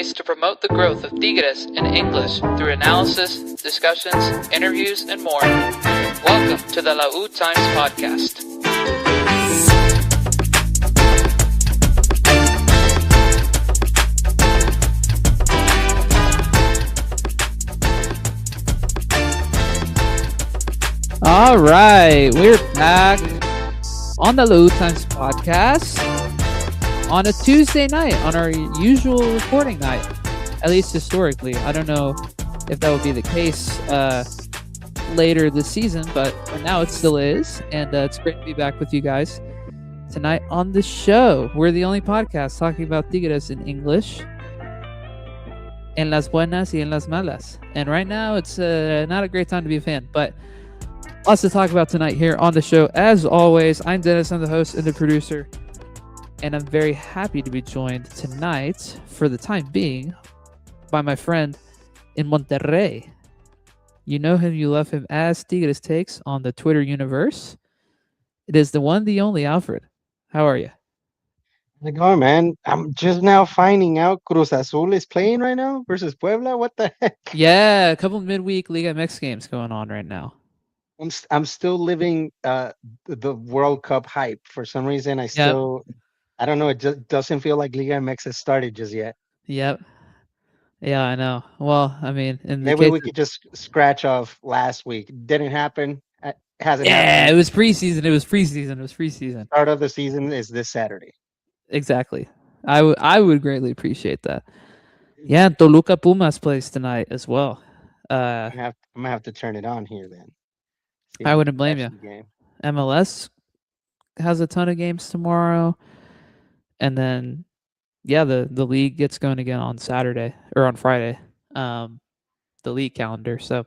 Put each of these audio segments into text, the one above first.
place to promote the growth of Tigres in English through analysis, discussions, interviews, and more. Welcome to the Lautimes podcast. All right, we're back on the Lautimes podcast on a Tuesday night, on our usual recording night, at least historically. I don't know if that would be the case later this season, but for now it still is, and it's great to be back with you guys tonight on the show. We're the only podcast talking about Tigres in English, en las buenas y en las malas. And right now it's not a great time to be a fan, but lots to talk about tonight here on the show. As always, I'm Dennis, I'm the host and the producer, and I'm very happy to be joined tonight, for the time being, by my friend in Monterrey. You know him, you love him as Tigres Takes on the Twitter universe. It is the one, the only Alfred. How are you? How's it going, man? I'm just now finding out Cruz Azul is playing right now versus Puebla. What the heck? Yeah, a couple midweek Liga MX games going on right now. I'm still living the World Cup hype. For some reason, I don't know. It just doesn't feel like Liga MX has started just yet. Yep. Yeah, I know. Well, I mean, in the Maybe we could just scratch off last week. Didn't happen. Hasn't happened. Yeah, it was preseason. It was preseason. Start of the season is this Saturday. Exactly. I would greatly appreciate that. Yeah, Toluca Pumas plays tonight as well. I'm gonna have to turn it on here then. I wouldn't blame you. MLS has a ton of games tomorrow, and then the league gets going again on Saturday or on Friday. The league calendar. So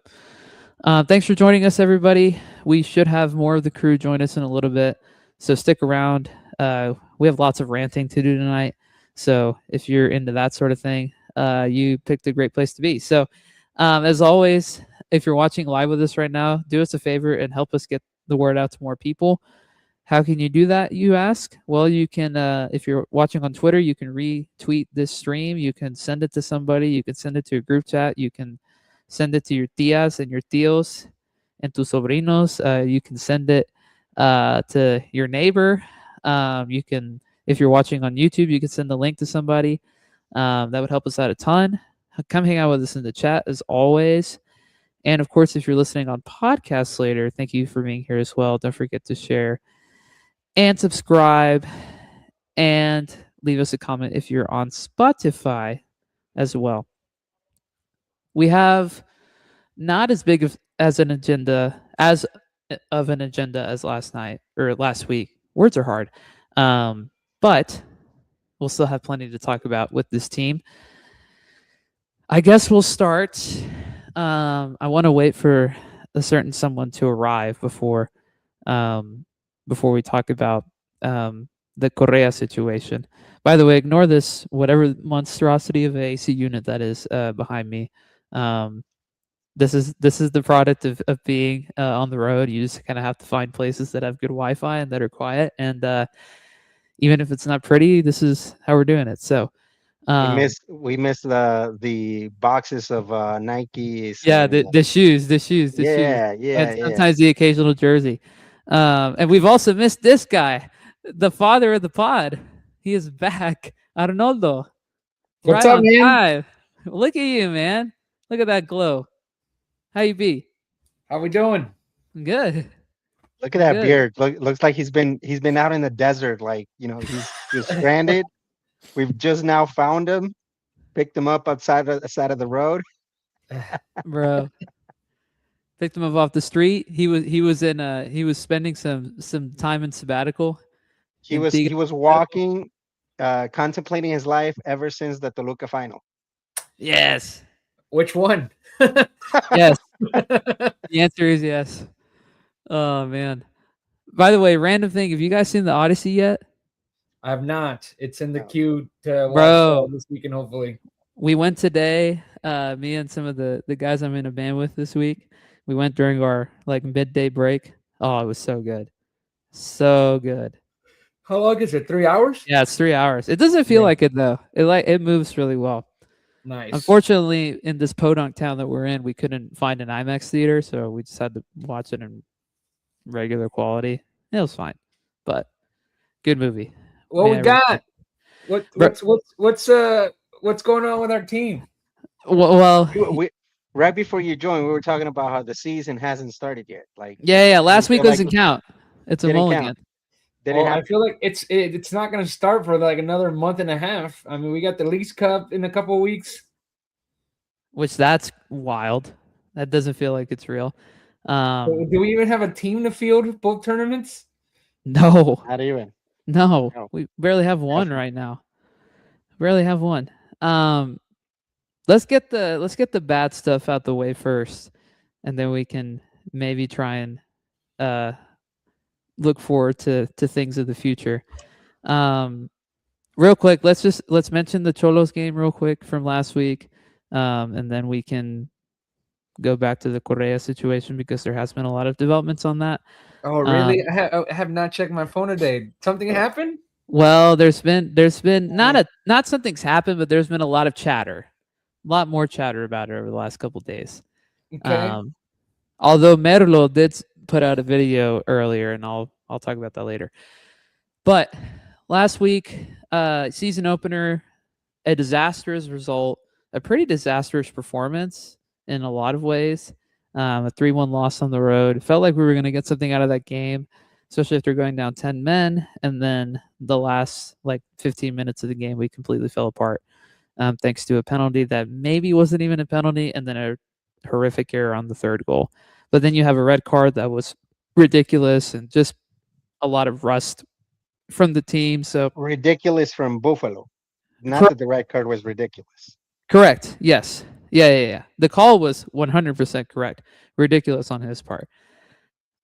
thanks for joining us, everybody. We should have more of the crew join us in a little bit, so stick around. We have lots of ranting to do tonight, so if you're into that sort of thing, you picked a great place to be. So as always, if you're watching live with us right now, do us a favor and help us get the word out to more people. How can you do that, you ask? Well, you can, if you're watching on Twitter, you can retweet this stream. You can send it to somebody. You can send it to a group chat. You can send it to your tias and your tíos and tus sobrinos. You can send it to your neighbor. You can, if you're watching on YouTube, you can send the link to somebody. That would help us out a ton. Come hang out with us in the chat as always. And of course, if you're listening on podcasts later, thank you for being here as well. Don't forget to share and subscribe and leave us a comment if you're on Spotify as well. We have not as big of an agenda as last night or last week. Words are hard. But we'll still have plenty to talk about with this team. I guess we'll start. I want to wait for a certain someone to arrive before we talk about the Correa situation. By the way, ignore this, whatever monstrosity of a AC unit that is behind me. This is the product of being on the road. You just kind of have to find places that have good Wi-Fi and that are quiet. And even if it's not pretty, this is how we're doing it. So we missed the boxes of Nikes. Yeah, the shoes. And sometimes the occasional jersey. And we've also missed this guy, the father of the pod. He is back, Arnoldo. What's up, man? Time. Look at you, man. Look at that glow. How you be? How we doing? Good. Look at that beard. Looks like he's been out in the desert. Like, he's stranded. We've just now found him, picked him up outside of the road. Bro. Picked him up off the street. He was spending some time in sabbatical. He was walking, contemplating his life ever since the Toluca final. Yes. Which one? Yes. The answer is yes. Oh man. By the way, random thing, have you guys seen the Odyssey yet? I have not. It's in the queue to watch this weekend, hopefully. We went today, me and some of the guys I'm in a band with this week. We went during our midday break. Oh, it was so good. So good. How long is it? 3 hours? Yeah, it's 3 hours. It doesn't feel like it though. It moves really well. Nice. Unfortunately, in this podunk town that we're in, we couldn't find an IMAX theater, so we just had to watch it in regular quality. It was fine, but good movie. What we got? What's going on with our team? Well, right before you joined, we were talking about how the season hasn't started yet. Like, yeah. Last week doesn't count. It's a mulligan. Well, I feel like it's not going to start for like another month and a half. I mean, we got the Leagues Cup in a couple of weeks, which that's wild. That doesn't feel like it's real. Do we even have a team to field both tournaments? No, not even. No, we barely have one right now. Barely have one. Let's get the bad stuff out the way first, and then we can maybe try and look forward to things of the future. Real quick, let's mention the Xolos game real quick from last week, and then we can go back to the Correa situation because there has been a lot of developments on that. Oh, really? I have not checked my phone today. Something happened? Well, there's been not something's happened, but there's been a lot of chatter, a lot more chatter about it over the last couple of days. Okay. Although Merlo did put out a video earlier, and I'll talk about that later. But last week, season opener, a disastrous result, a pretty disastrous performance in a lot of ways. A 3-1 loss on the road. It felt like we were going to get something out of that game, especially after going down 10 men. And then the last 15 minutes of the game, we completely fell apart, thanks to a penalty that maybe wasn't even a penalty, and then a horrific error on the third goal. But then you have a red card that was ridiculous and just a lot of rust from the team. So ridiculous from Buffalo. Not that the red card was ridiculous. Correct. Yes. Yeah. The call was 100% correct. Ridiculous on his part.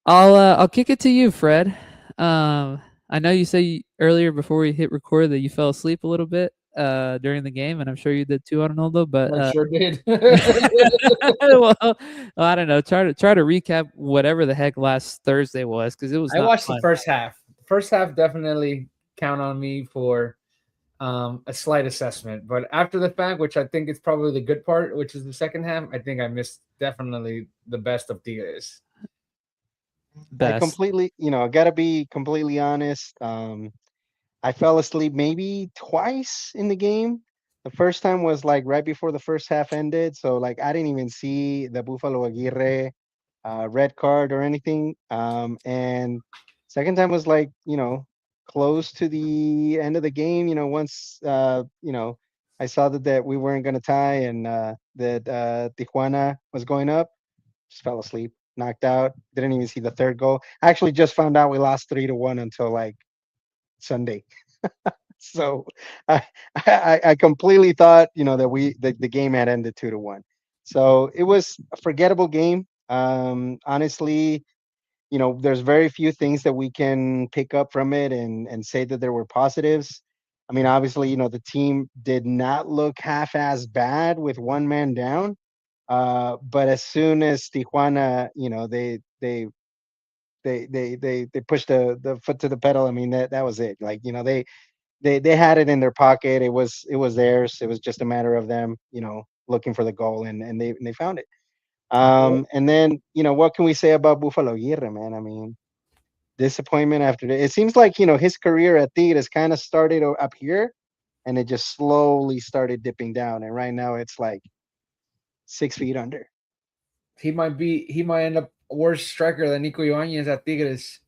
I'll kick it to you, Fred. I know you said earlier before we hit record that you fell asleep a little bit during the game, and I'm sure you did too, Arnoldo. But I sure did. well, I don't know. Try to recap whatever the heck last Thursday was, because it was. I watched the first half. The first half definitely count on me for a slight assessment, but after the fact, which I think is probably the good part, which is the second half, I think I missed definitely the best of Tigres. I completely, gotta be completely honest. I fell asleep maybe twice in the game. The first time was right before the first half ended, so I didn't even see the Buffalo Aguirre red card or anything. And second time was close to the end of the game. Once I saw that we weren't gonna tie and that Tijuana was going up, just fell asleep, knocked out. Didn't even see the third goal. I actually just found out we lost 3-1 until Sunday. So I completely thought that the game had ended 2-1. So it was a forgettable game. Honestly, there's very few things that we can pick up from it and say that there were positives. I mean, obviously, the team did not look half as bad with one man down. But as soon as Tijuana, they pushed the foot to the pedal. I mean, that was it. They had it in their pocket. It was theirs. It was just a matter of them, looking for the goal, and they found it. And then, what can we say about Buffalo Aguirre, man? I mean, disappointment after that. It seems like, his career at Tigres kind of started up here, and it just slowly started dipping down. And right now it's 6 feet under. He might end up a worse striker than Nico Ibanez at Tigres.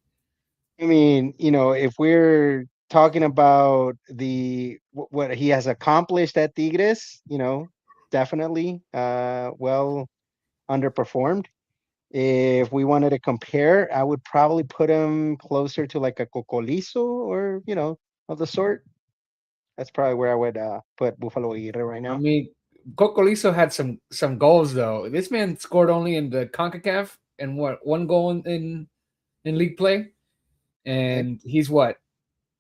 I mean, if we're talking about what he has accomplished at Tigres, definitely well underperformed. If we wanted to compare, I would probably put him closer to a Cocolizo or of the sort. That's probably where I would put Buffalo Aguirre right now. I mean, Cocolizo had some goals though. This man scored only in the CONCACAF and one goal in league play, and he's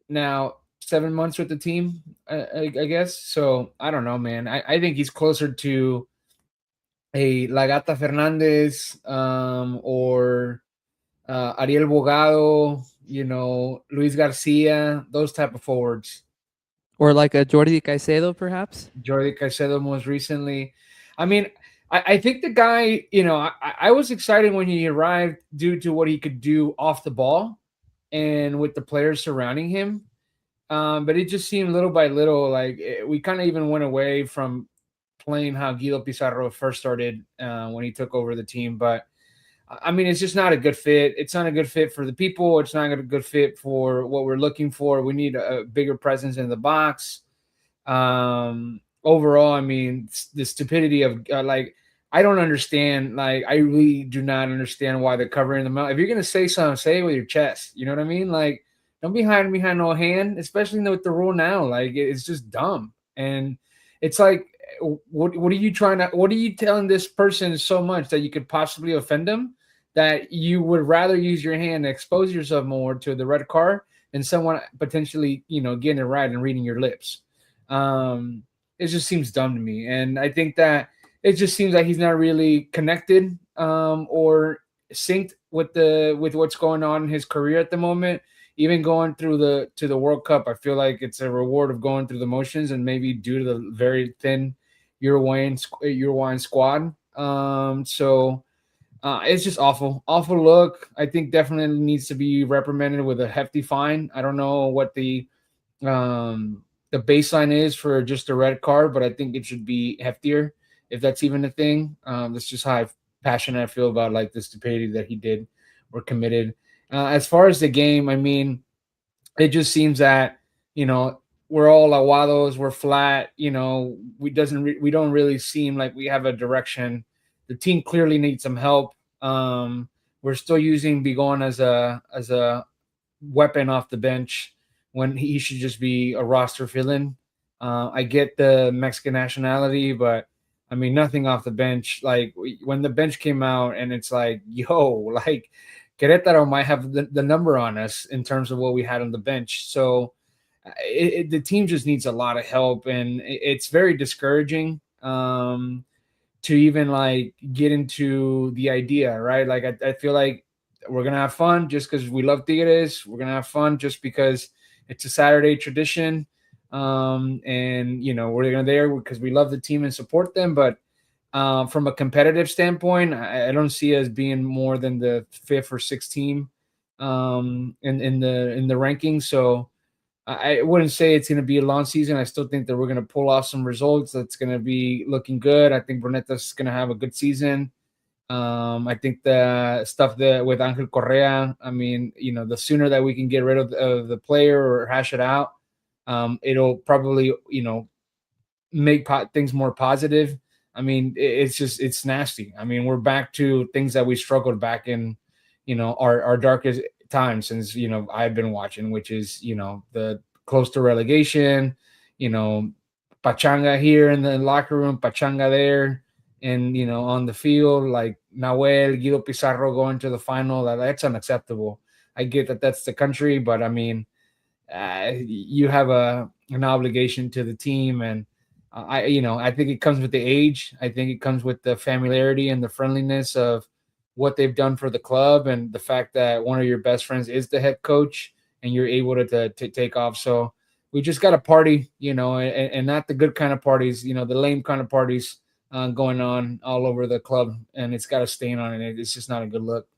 now 7 months with the team, I guess. So I don't know, man. I think he's closer to a Lagata Fernandez or Ariel Bogado, Luis Garcia, those type of forwards. Or like a Jordi Caicedo, perhaps? Jordi Caicedo most recently. I mean, I think the guy, I was excited when he arrived due to what he could do off the ball and with the players surrounding him. But it just seemed little by little like we kind of even went away from playing how Guido Pizarro first started when he took over the team. But I mean, it's just not a good fit. It's not a good fit for the people. It's not a good fit for what we're looking for. We need a bigger presence in the box. Overall, I mean, the stupidity of I don't understand. Like, I really do not understand why they're covering them out. If you're gonna say something, say it with your chest. You know what I mean? Like, don't be hiding behind no hand, especially with the rule now. Like, it's just dumb. And it's like, what are you trying to? What are you telling this person so much that you could possibly offend them? That you would rather use your hand to expose yourself more to the red card than someone potentially, getting it right and reading your lips. It just seems dumb to me. And I think that it just seems like he's not really connected or synced with what's going on in his career at the moment. Even going through to the World Cup, I feel like it's a reward of going through the motions, and maybe due to the very thin Uruguayan squad. So it's just awful look. I think definitely needs to be reprimanded with a hefty fine. I don't know what the baseline is for just a red card, but I think it should be heftier if that's even a thing. That's just how passionate I feel about like the stupidity that he did or committed. As far as the game, I mean, it just seems that we're all aguados, we're flat. We don't really seem like we have a direction. The team clearly needs some help. We're still using Bigon as a weapon off the bench when he should just be a roster fill-in. I get the Mexican nationality, but I mean, nothing off the bench. Like when the bench came out and it's like, yo, like Querétaro might have the number on us in terms of what we had on the bench. So the team just needs a lot of help, and it's very discouraging to even like get into the idea, right? Like I feel like we're going to have fun just because we love Tigres. We're going to have fun just because it's a Saturday tradition. And, we're going there because we love the team and support them. But from a competitive standpoint, I don't see us being more than the 5th or 6th team in the rankings. So I wouldn't say it's going to be a long season. I still think that we're going to pull off some results. That's going to be looking good. I think Bruneta's going to have a good season. I think the stuff that with Angel Correa, I mean, the sooner that we can get rid of the player or hash it out, it'll probably, make things more positive. I mean, it's nasty. I mean, we're back to things that we struggled back in, our darkest time since, I've been watching, which is, the close to relegation, pachanga here in the locker room, pachanga there. And, on the field, like Nahuel, Guido Pizarro going to the final, that's unacceptable. I get that that's the country, but I mean, you have an obligation to the team. And I think it comes with the age. I think it comes with the familiarity and the friendliness of what they've done for the club and the fact that one of your best friends is the head coach and you're able to take off. So we just got a party, and not the good kind of parties, the lame kind of parties going on all over the club, and it's got a stain on it. It's just not a good look.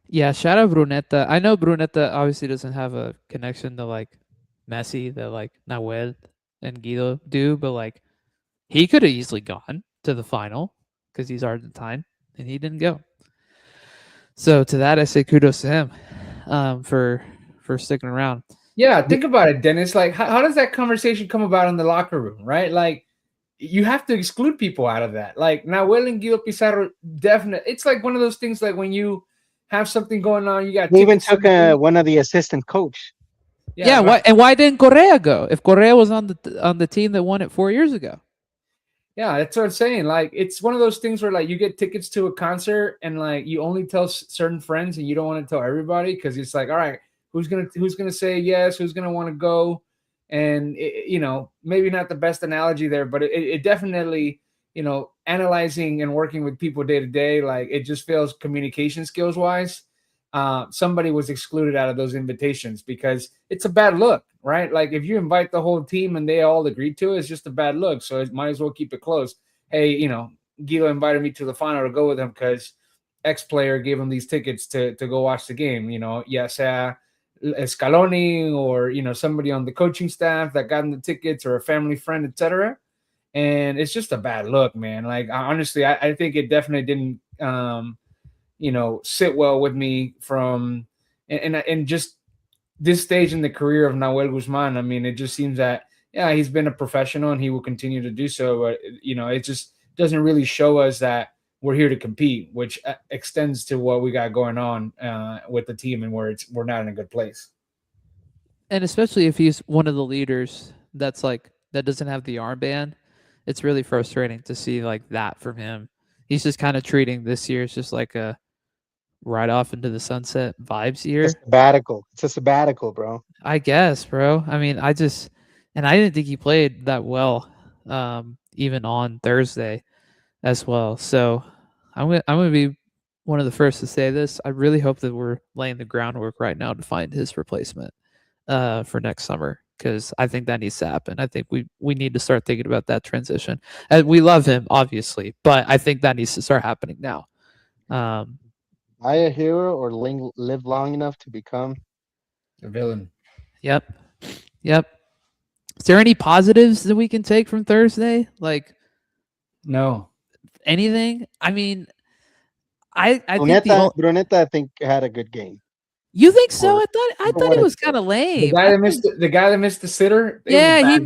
Yeah, shout out Bruneta. I know Bruneta obviously doesn't have a connection to like Messi that like Nahuel and Guido do, but like he could have easily gone to the final because he's Argentine and he didn't go. So to that, I say kudos to him for sticking around. Yeah, think about it, Dennis. Like, how does that conversation come about in the locker room, right? Like, you have to exclude people out of that. Like, Nahuel and Guido Pizarro, definitely. It's like one of those things like when you have something going on, you got. He even took one of the assistant coach. Yeah, why didn't Correa go? If Correa was on the team that won it 4 years ago. Yeah, that's what I'm saying. Like, it's one of those things where like you get tickets to a concert and like you only tell certain friends and you don't want to tell everybody because it's like, all right, who's gonna say yes? Who's gonna want to go? And maybe not the best analogy there, but it definitely, analyzing and working with people day to day, like it just fails communication skills wise. somebody was excluded out of those invitations because it's a bad look, right? Like if you invite the whole team and they all agreed to it, it's just a bad look. So it might as well keep it close. Hey, Guido invited me to the final to go with him because X player gave him these tickets to go watch the game. Ya sea Scaloni or somebody on the coaching staff that got him the tickets or a family friend, etc. And it's just a bad look, man. Like honestly, I think it definitely didn't sit well with me from and just this stage in the career of Nahuel Guzman. I mean, it just seems that he's been a professional and he will continue to do so, but it just doesn't really show us that we're here to compete, which extends to what we got going on with the team and where we're not in a good place. And especially if he's one of the leaders that doesn't have the armband, it's really frustrating to see like that from him. He's just kind of treating this year as just like a right off into the sunset vibes year. It's a sabbatical, bro. I guess, bro. I mean, I didn't think he played that well, even on Thursday as well. So I'm gonna be one of the first to say this. I really hope that we're laying the groundwork right now to find his replacement for next summer, because I think that needs to happen. I think we need to start thinking about that transition. And we love him, obviously, but I think that needs to start happening now. Buy a hero or live long enough to become a villain. Yep. Is there any positives that we can take from Thursday? Like, no, anything? I mean, I Bruneta, I think had a good game. You think so? I thought it was kind of lame. The guy that missed the sitter. Yeah,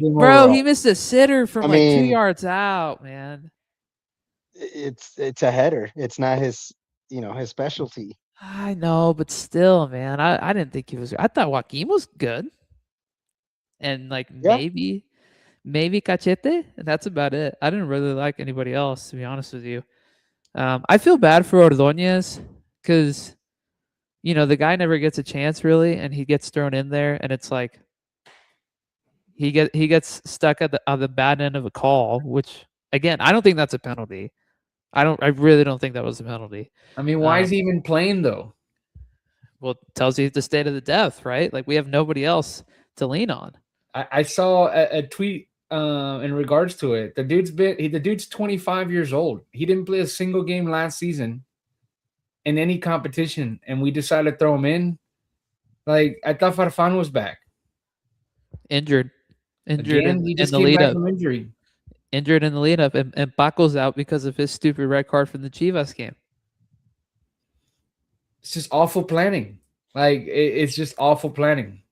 he missed a sitter from 2 yards out, man. It's a header. It's not his specialty. I know, but still, man, I didn't think he was. I thought Joaquin was good, and maybe Cachete. And that's about it. I didn't really like anybody else, to be honest with you. I feel bad for Ordóñez because the guy never gets a chance really, and he gets thrown in there, and it's like he gets stuck at the bad end of a call, which again, I don't think that's a penalty. I really don't think that was a penalty. I mean, why is he even playing though? Well, it tells you the state of the depth, right? Like we have nobody else to lean on. I saw a tweet in regards to it. The dude's 25 years old. He didn't play a single game last season in any competition, and we decided to throw him in. Like I thought Farfán was back. Injured Again, he just came back from injury. Injured in the lead up, and Paco's out because of his stupid red card from the Chivas game. It's just awful planning. Like it's just awful planning.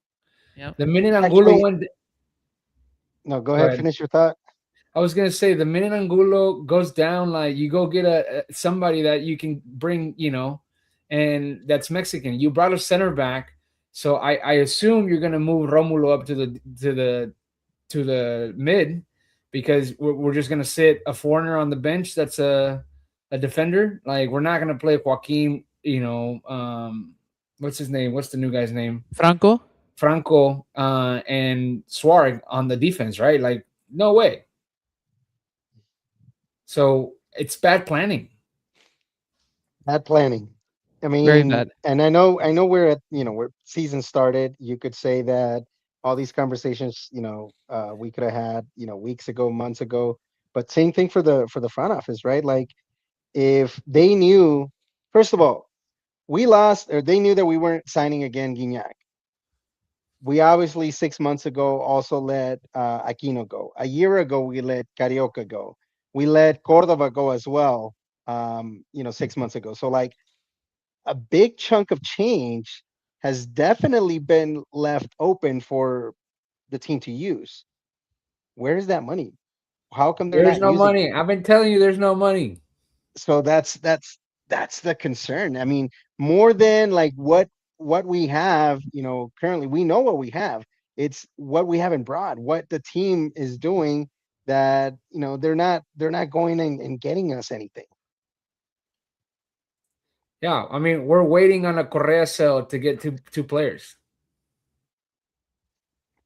Yeah. The minute Angulo went. No, go ahead. Finish your thought. I was gonna say the minute Angulo goes down, like you go get somebody that you can bring, and that's Mexican. You brought a center back, so I assume you're gonna move Romulo up to the mid, because we're just gonna sit a foreigner on the bench that's a defender. Like we're not gonna play Joaquin. What's his name? What's the new guy's name? Franco, and Suarez on the defense, right? Like no way. So it's bad planning. Bad planning. I mean, very bad. And I know we're at where season started. You could say that all these conversations, we could have had, weeks ago, months ago. But same thing for the front office, right? Like if they knew, first of all, we lost, or they knew that we weren't signing again Gignac. We obviously 6 months ago also let Aquino go. A year ago, we let Carioca go. We let Cordova go as well, 6 months ago. So like a big chunk of change has definitely been left open for the team to use. Where is that money? How come there's no money? I've been telling you there's no money. So that's the concern. I mean, more than like what we have, currently we know what we have. It's what we haven't brought, what the team is doing that, they're not going and getting us anything. Yeah, I mean, we're waiting on a Correa sale to get two players.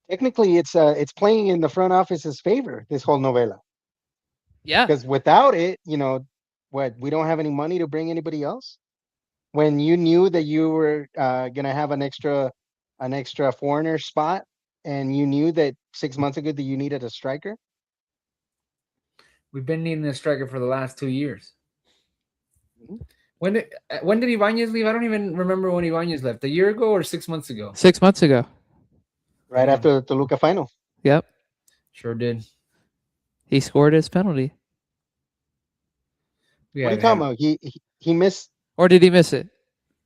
Technically, it's playing in the front office's favor, this whole novela. Yeah. Because without it, we don't have any money to bring anybody else. when you knew that you were gonna have an extra foreigner spot, and you knew that 6 months ago that you needed a striker? We've been needing a striker for the last 2 years. Mhm. When did Ibanez leave? I don't even remember when Ibanez left. A year ago or 6 months ago? 6 months ago. Right Yeah. after the Toluca final. Yep. Sure did. He scored his penalty. What are you talking about? He missed Or did he miss it?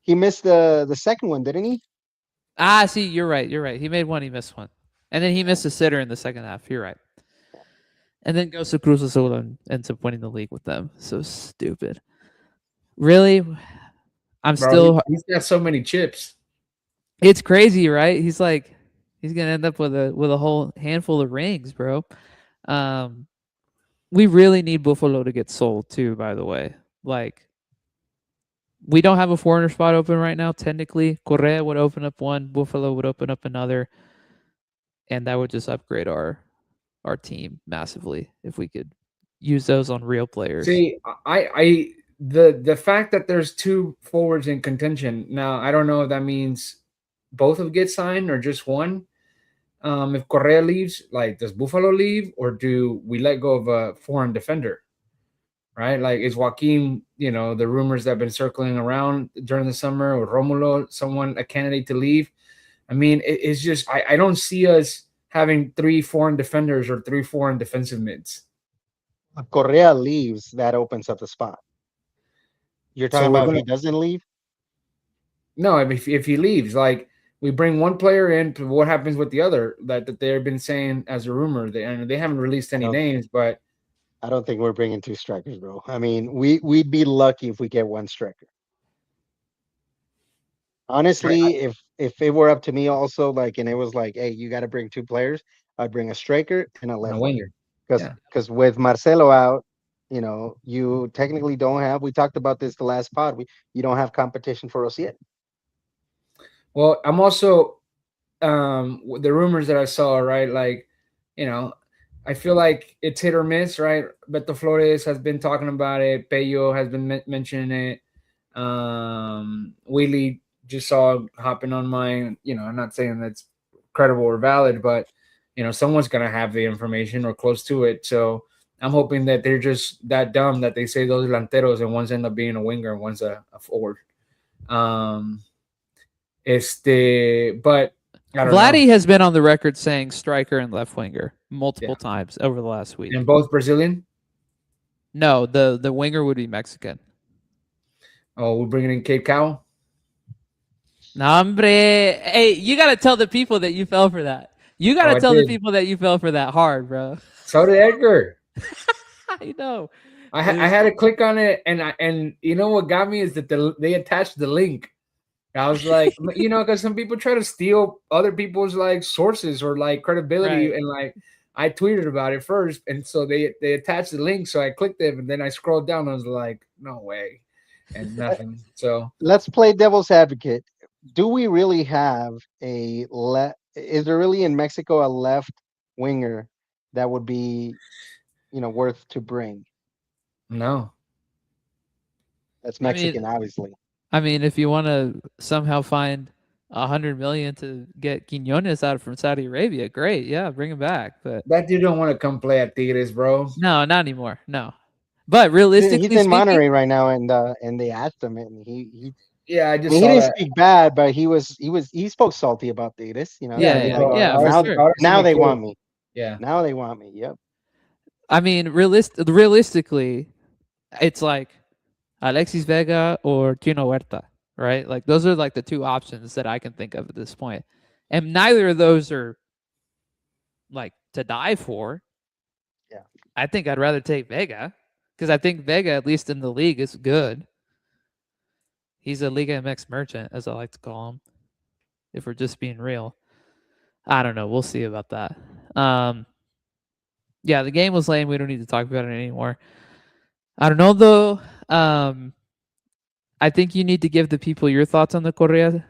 the second one, didn't he? See, you're right. You're right. He made one, he missed one. And then he missed a sitter in the second half. You're right. And then goes to Cruz Azul and ends up winning the league with them. So stupid. Really? Bro, he's got so many chips. It's crazy, right? He's gonna end up with a whole handful of rings, bro. We really need Buffalo to get sold too, by the way. Like, we don't have a foreigner spot open right now. Technically, Correa would open up one, Buffalo would open up another, and that would just upgrade our team massively if we could use those on real players. See, the fact that there's 2 forwards in contention now, I don't know if that means both of get signed or just one. If Correa leaves, like, does Buffalo leave, or do we let go of a foreign defender? Right? Like, is Joaquin, the rumors that have been circling around during the summer, or Romulo, a candidate to leave? I mean, it's just I don't see us having 3 foreign defenders or 3 foreign defensive mids. If Correa leaves, that opens up the spot. You're talking about if he doesn't leave? No, if he leaves, like, we bring one player in, what happens with the other that they've been saying as a rumor? They haven't released any names, but I don't think we're bringing 2 strikers, bro. I mean, we'd be lucky if we get 1 striker. Honestly, if it were up to me also, like, and it was like, hey, you got to bring 2 players, I'd bring a striker and a left winger. Because with Marcelo out, you technically don't have, we talked about this the last pod, you don't have competition for Osiel. Well, I'm also the rumors that I saw, right? Like, I feel like it's hit or miss, right? Beto Flores has been talking about it. Pello has been mentioning it. Willie just saw hopping on mine. I'm not saying that's credible or valid, but someone's gonna have the information or close to it. So I'm hoping that they're just that dumb that they say those delanteros and one's end up being a winger and one's a forward. But Vladdy has been on the record saying striker and left winger multiple times over the last week. And both Brazilian? No, the winger would be Mexican. Oh, we're bringing in Cape Cow? Hombre. Hey, you got to tell the people that you fell for that. You got to tell the people that you fell for that hard, bro. So did Edgar. I know. I had to click on it, and you know what got me is that they attached the link. I was like, because some people try to steal other people's like sources or like credibility, and like I tweeted about it first, and so they attached the link, so I clicked it, and then I scrolled down, and I was like, no way, and nothing. So let's play devil's advocate. Do we really have is there really in Mexico a left winger that would be, worth to bring? No. That's Mexican, obviously. I mean, if you want to somehow find $100 million to get Quiñones out from Saudi Arabia, great. Yeah, bring him back. But that dude don't want to come play at Tigres, bro. No, not anymore. No. But realistically, he's in Monterrey right now, and they asked him, and he I just he didn't speak bad, but he spoke salty about Tigres. Now they want me. Yeah. Now they want me. Yep. I mean, realistically, it's like Alexis Vega or Tino Huerta, right? Like, those are like the 2 options that I can think of at this point. And neither of those are like to die for. Yeah. I think I'd rather take Vega because I think Vega, at least in the league, is good. He's a Liga MX merchant, as I like to call him, if we're just being real. I don't know. We'll see about that. Yeah, the game was lame. We don't need to talk about it anymore. I don't know, though. I think you need to give the people your thoughts on the Correa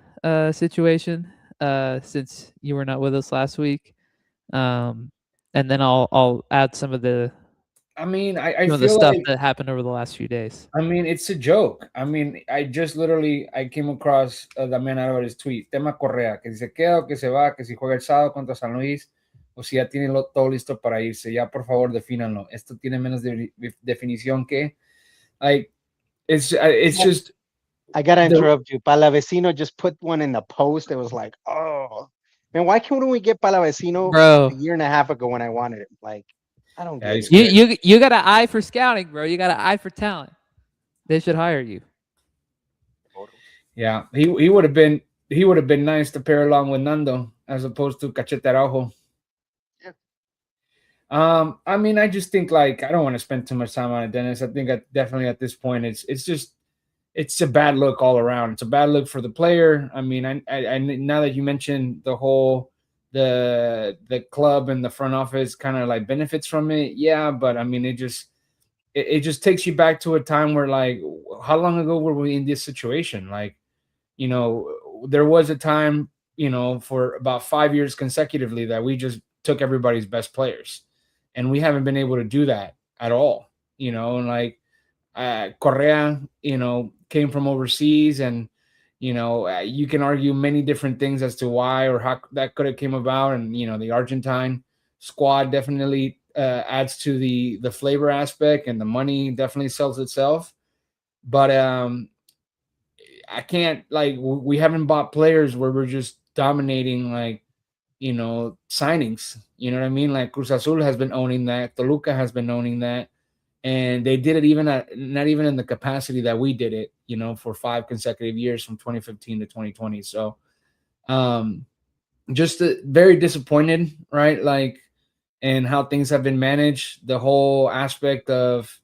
situation, since you were not with us last week. And then I'll add some of the I mean, I the feel stuff like that happened over the last few days. I mean, it's a joke. I mean, I just literally I came across Damián Álvarez tweet, tema Correa, que si se queda o que se va, que si juega el sábado contra San Luis o si ya tiene todo listo para irse. Ya por favor defínanlo. Esto tiene menos definición que like it's just I gotta interrupt you. Palavecino just put one in the post. It was like, oh man, why couldn't we get Palavecino Bro, a year and a half ago when I wanted it? Like, I don't get it. You got an eye for scouting, bro. You got an eye for talent. They should hire you. Yeah, he would have been nice to pair along with Nando as opposed to Cachete Araujo. Yeah. I mean, I just think like I don't want to spend too much time on it, Dennis. I think definitely at this point it's a bad look all around. It's a bad look for the player. I mean, I now that you mentioned the whole the club and the front office kind of like benefits from it, yeah. But I mean, it just takes you back to a time where like how long ago were we in this situation? Like, you know, there was a time, you know, for about 5 years consecutively that we just took everybody's best players, and we haven't been able to do that at all. You know, and like Correa, you know, came from overseas, and you know, you can argue many different things as to why or how that could have came about, and you know, the Argentine squad definitely adds to the flavor aspect, and the money definitely sells itself. But I can't like we haven't bought players where we're just dominating like you know signings. You know what I mean? Like Cruz Azul has been owning that, Toluca has been owning that, and they did it even not even in the capacity that we did it. You know, for 5 consecutive years from 2015 to 2020. So, just very disappointed, right? Like, and how things have been managed. The whole aspect of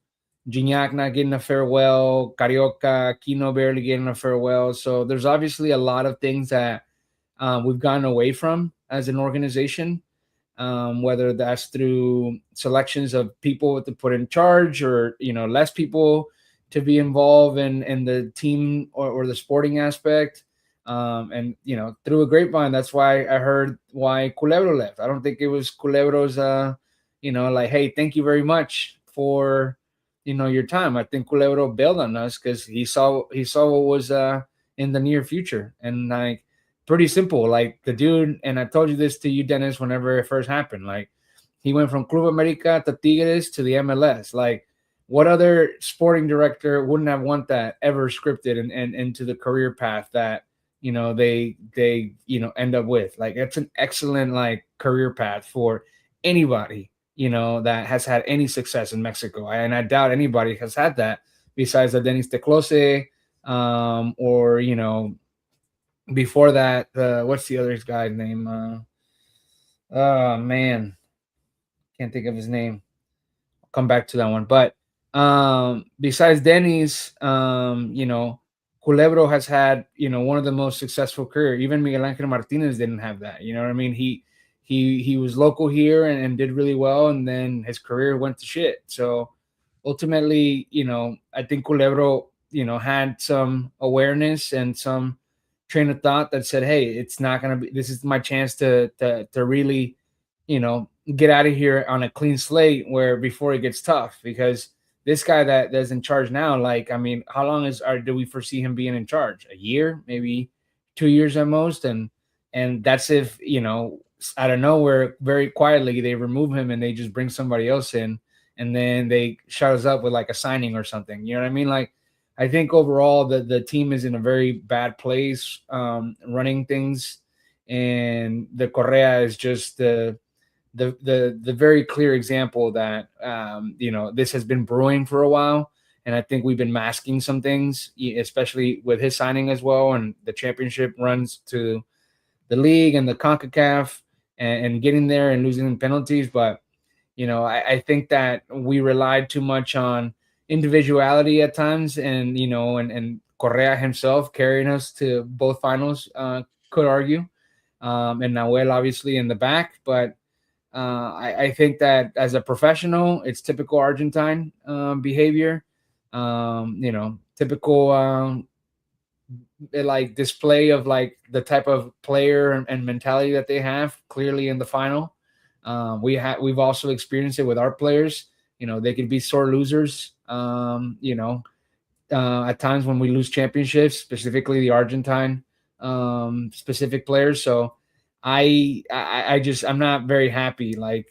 Gignac not getting a farewell, Carioca, Kino barely getting a farewell. So there's obviously a lot of things that we've gotten away from as an organization, whether that's through selections of people to put in charge or, you know, less people to be involved in the team or the sporting aspect. And, you know, through a grapevine, that's why I heard why Culebro left. I don't think it was Culebro's, you know, like, hey, thank you very much for, you know, your time. I think Culebro bailed on us because he saw what was in the near future. And like pretty simple, like the dude, and I told you this to you, Dennis, whenever it first happened. Like he went from Club America to Tigres to the MLS. Like what other sporting director wouldn't have want that ever scripted and into the career path that, you know, they you know end up with? Like it's an excellent like career path for anybody, you know, that has had any success in Mexico. And I doubt anybody has had that besides the Denis Teclose, or, you know, before that, what's the other guy's name? Oh, man. Can't think of his name. I'll come back to that one. But besides Denis, you know, Culebro has had, you know, one of the most successful career. Even Miguel Angel Martinez didn't have that. You know what I mean? He was local here and did really well, and then his career went to shit. So ultimately, you know, I think Culebro, you know, had some awareness and some train of thought that said, hey, it's not gonna be, this is my chance to really, you know, get out of here on a clean slate where before it gets tough. Because this guy that's in charge now, like, I mean, how long do we foresee him being in charge? A year, maybe 2 years at most, and that's if, you know, out of nowhere, very quietly, they remove him and they just bring somebody else in, and then they shut us up with like a signing or something. You know what I mean? Like, I think overall the team is in a very bad place, running things, and the Correa is just the very clear example that you know, this has been brewing for a while, and I think we've been masking some things, especially with his signing as well, and the championship runs to the league and the CONCACAF, and getting there and losing penalties. But you know, I think that we relied too much on individuality at times, and you know, and Correa himself carrying us to both finals, could argue, and Nahuel obviously in the back. But I think that as a professional, it's typical Argentine behavior. You know, typical like display of like the type of player and mentality that they have clearly in the final. We've also experienced it with our players. they could be sore losers. At times when we lose championships, specifically the Argentine specific players. So I'm not very happy. Like,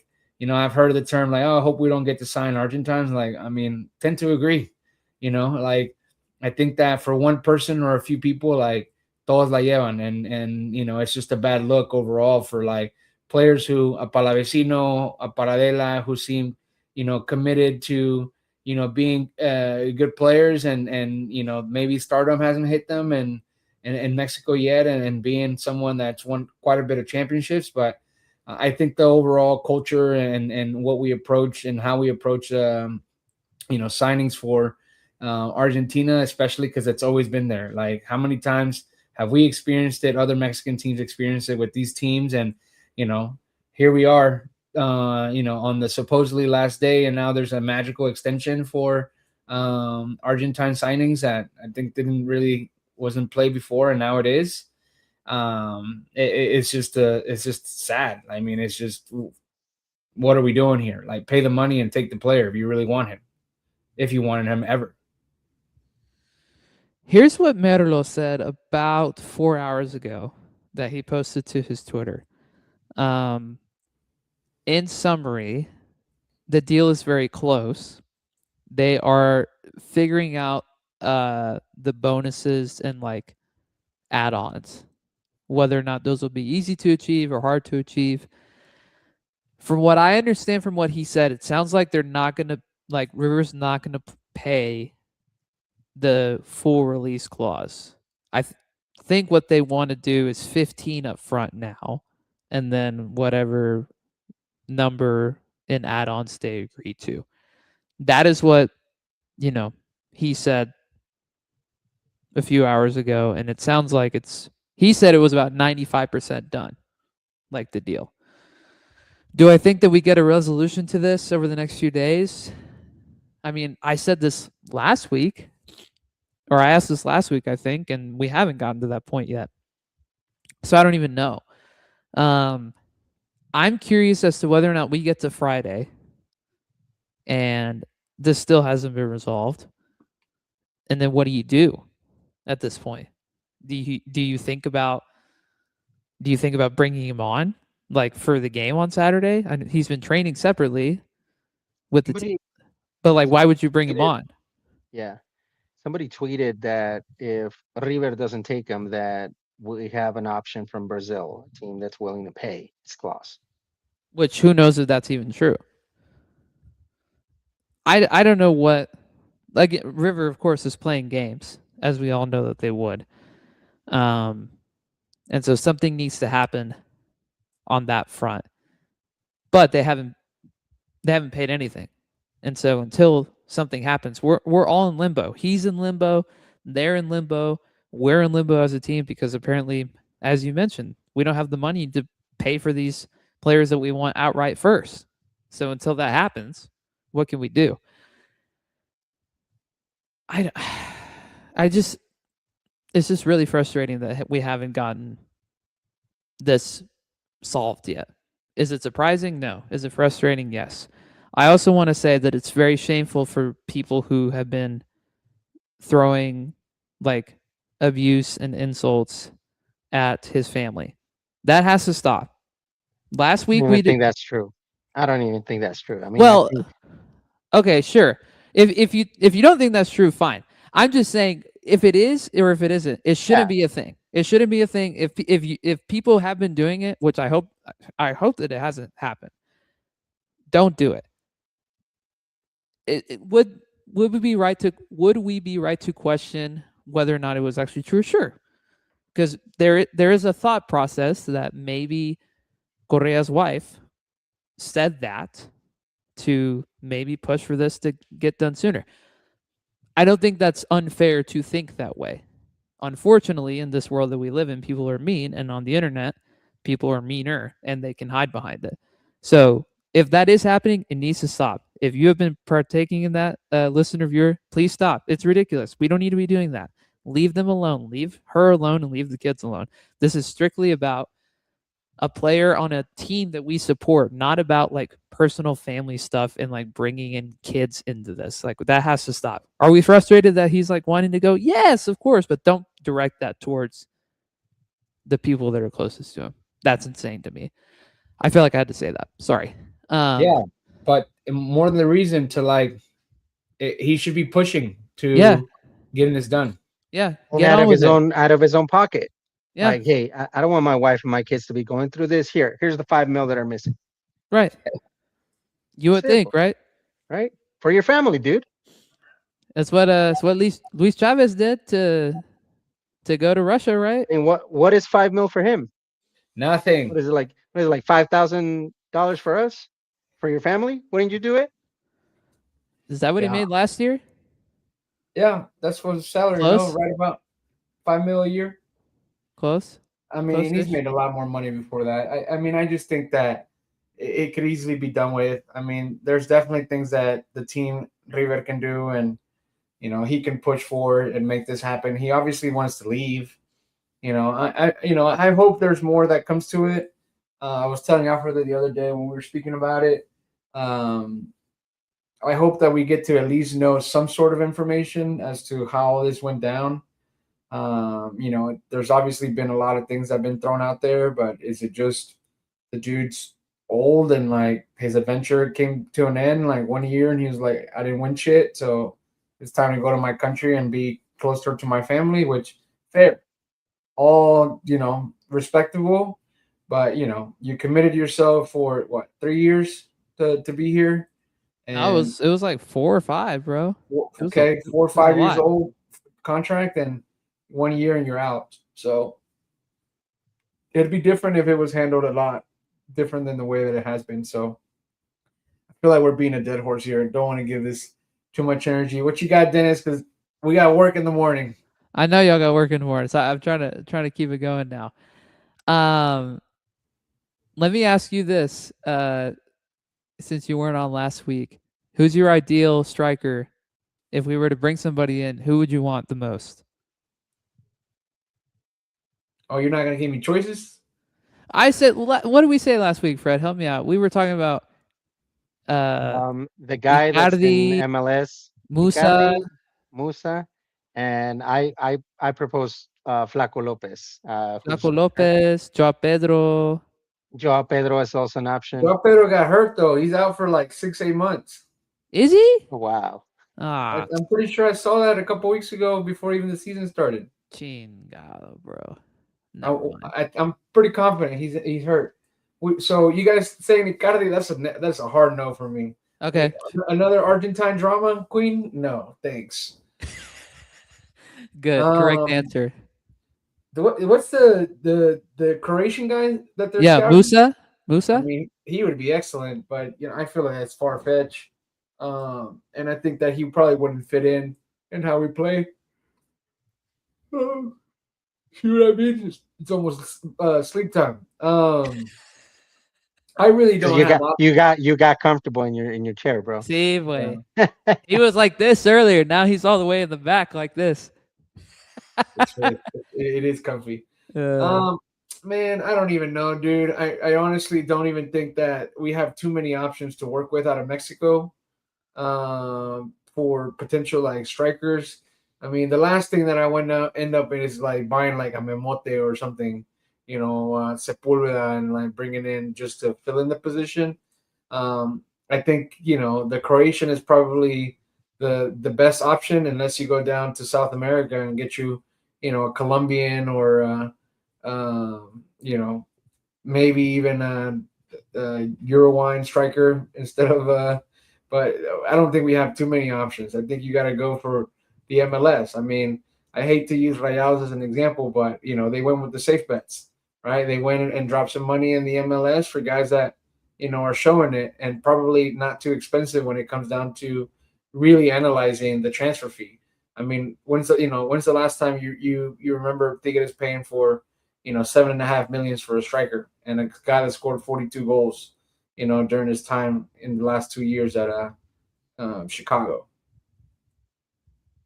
I've heard of the term like, oh, I hope we don't get to sign Argentines. Like, I mean, tend to agree. Like, I think that for one person or a few people, like, todos la llevan, and it's just a bad look overall for like players who a Palavecino, a Paradela, who seem committed to being good players, and maybe stardom hasn't hit them and in Mexico yet, and being someone that's won quite a bit of championships. But I think the overall culture and what we approach and how we approach signings for Argentina, especially because it's always been there. Like, how many times have we experienced it? Other Mexican teams experienced it with these teams, and here we are, on the supposedly last day, and now there's a magical extension for Argentine signings that I think wasn't played before, and now it is. It's just sad. I mean, it's just, what are we doing here? Like, pay the money and take the player if you really want him, if you wanted him ever. Here's what Merlo said about 4 hours ago that he posted to his Twitter. In summary, the deal is very close. They are figuring out the bonuses and like add-ons, whether or not those will be easy to achieve or hard to achieve. From what I understand from what he said, it sounds like they're not going to, like, River's not going to pay the full release clause. I think what they want to do is 15 up front now, and then whatever number in add-ons they agree to. That is what, he said a few hours ago, and it sounds like he said it was about 95% done, like the deal. Do I think that we get a resolution to this over the next few days? I mean, I said this last week, or I asked this last week, I think, and we haven't gotten to that point yet. So I don't even know. I'm curious as to whether or not we get to Friday and this still hasn't been resolved. And then what do you do at this point? Do you think about bringing him on, like, for the game on Saturday? He's been training separately with the team, but like, why would you bring him on? Yeah, somebody tweeted that if River doesn't take him, that we have an option from Brazil, a team that's willing to pay his clause. Which, who knows if that's even true? I don't know what. Like, River, of course, is playing games, as we all know that they would. And so something needs to happen on that front. But they haven't paid anything. And so until something happens, we're all in limbo. He's in limbo, they're in limbo, we're in limbo as a team, because apparently, as you mentioned, we don't have the money to pay for these players that we want outright first. So until that happens, what can we do? It's just really frustrating that we haven't gotten this solved yet. Is it surprising? No. Is it frustrating? Yes. I also want to say that it's very shameful for people who have been throwing like abuse and insults at his family. That has to stop. Last week we think that's true. I don't even think that's true. I mean, well, okay, sure. If you don't think that's true, fine. I'm just saying, if it is or if it isn't, it shouldn't be a thing. It shouldn't be a thing. If people have been doing it, which I hope that it hasn't happened, don't do it. Would we be right to question whether or not it was actually true? Sure, because there is a thought process that maybe Correa's wife said that to maybe push for this to get done sooner. I don't think that's unfair to think that way. Unfortunately, in this world that we live in, people are mean, and on the internet, people are meaner, and they can hide behind it. So if that is happening, it needs to stop. If you have been partaking in that, listener, viewer, please stop. It's ridiculous. We don't need to be doing that. Leave them alone. Leave her alone and leave the kids alone. This is strictly about a player on a team that we support, not about like personal family stuff and like bringing in kids into this. Like that has to stop. Are we frustrated that he's like wanting to go? Yes, of course, but don't direct that towards the people that are closest to him. That's insane to me. I feel like I had to say that. Sorry. Yeah, but more than the reason to like, he should be pushing to getting this done. Yeah, And get out on of with his it. own pocket. Yeah, Like, hey, I don't want my wife and my kids to be going through this. Here's the 5 mil that are missing. right. You would think, right? Right? For your family, dude. That's what Luis Chavez did to go to Russia, right? And what is 5 mil for him? Nothing. What is it like? What is it like $5,000 for us? For your family? Wouldn't you do it? Is that what he made last year? Yeah, that's what his salary. Close? No, right about $5 million a year. Close. I mean, Close-ish. he's made a lot more money before that. I mean, I just think that it could easily be done with. I mean, there's definitely things that the team River can do, and he can push forward and make this happen. He obviously wants to leave. I hope there's more that comes to it. I was telling Alfred the other day when we were speaking about it. I hope that we get to at least know some sort of information as to how this went down. There's obviously been a lot of things that have been thrown out there, but is it just the dude's old and like his adventure came to an end like 1 year and he was like, I didn't win shit, so it's time to go to my country and be closer to my family, which fair, all respectable, but you committed yourself for what, 3 years to be here. And it was like 4 or 5, bro. Okay, 4 or 5 years old contract and 1 year and you're out. So it'd be different if it was handled a lot different than the way that it has been. So I feel like we're being a dead horse here. Don't want to give this too much energy. What you got, Dennis? Because we got work in the morning. I know y'all got work in the morning, so I'm trying to keep it going now. Let me ask you this: since you weren't on last week, who's your ideal striker? If we were to bring somebody in, who would you want the most? Oh, you're not gonna give me choices? I said, what did we say last week, Fred? Help me out. We were talking about the guy that's in MLS, Musa, and I propose Flaco Lopez. Flaco Lopez, Joao Pedro. Joao Pedro is also an option. Joao Pedro got hurt though. He's out for like 6-8 months. Is he? Wow. I'm pretty sure I saw that a couple weeks ago before even the season started. Chingado, bro. I'm pretty confident he's hurt. So you guys saying Icardi? That's a hard no for me. Okay. Another Argentine drama queen? No, thanks. Good. Correct answer. What's the Croatian guy that they're scouting? Musa? I mean, he would be excellent, but I feel like that's far fetched. And I think that he probably wouldn't fit in how we play. See what I mean? It's almost sleep time. I really don't. You got comfortable in your chair, bro. See, boy. He was like this earlier. Now he's all the way in the back like this. It is comfy. Man, I don't even know, dude. I honestly don't even think that we have too many options to work with out of Mexico for potential like strikers. I mean, the last thing that I want to end up in is like buying like a Memote or something, Sepulveda, and like bringing in just to fill in the position. I think the Croatian is probably the best option unless you go down to South America and get you a Colombian or maybe even a Uruguayan striker instead of but I don't think we have too many options. I think you got to go for the MLS. I mean, I hate to use Rayados as an example, but they went with the safe bets, right? They went and dropped some money in the MLS for guys that are showing it, and probably not too expensive when it comes down to really analyzing the transfer fee. I mean, when's the last time you remember Tigres paying for $7.5 million for a striker and a guy that scored 42 goals during his time in the last 2 years at Chicago?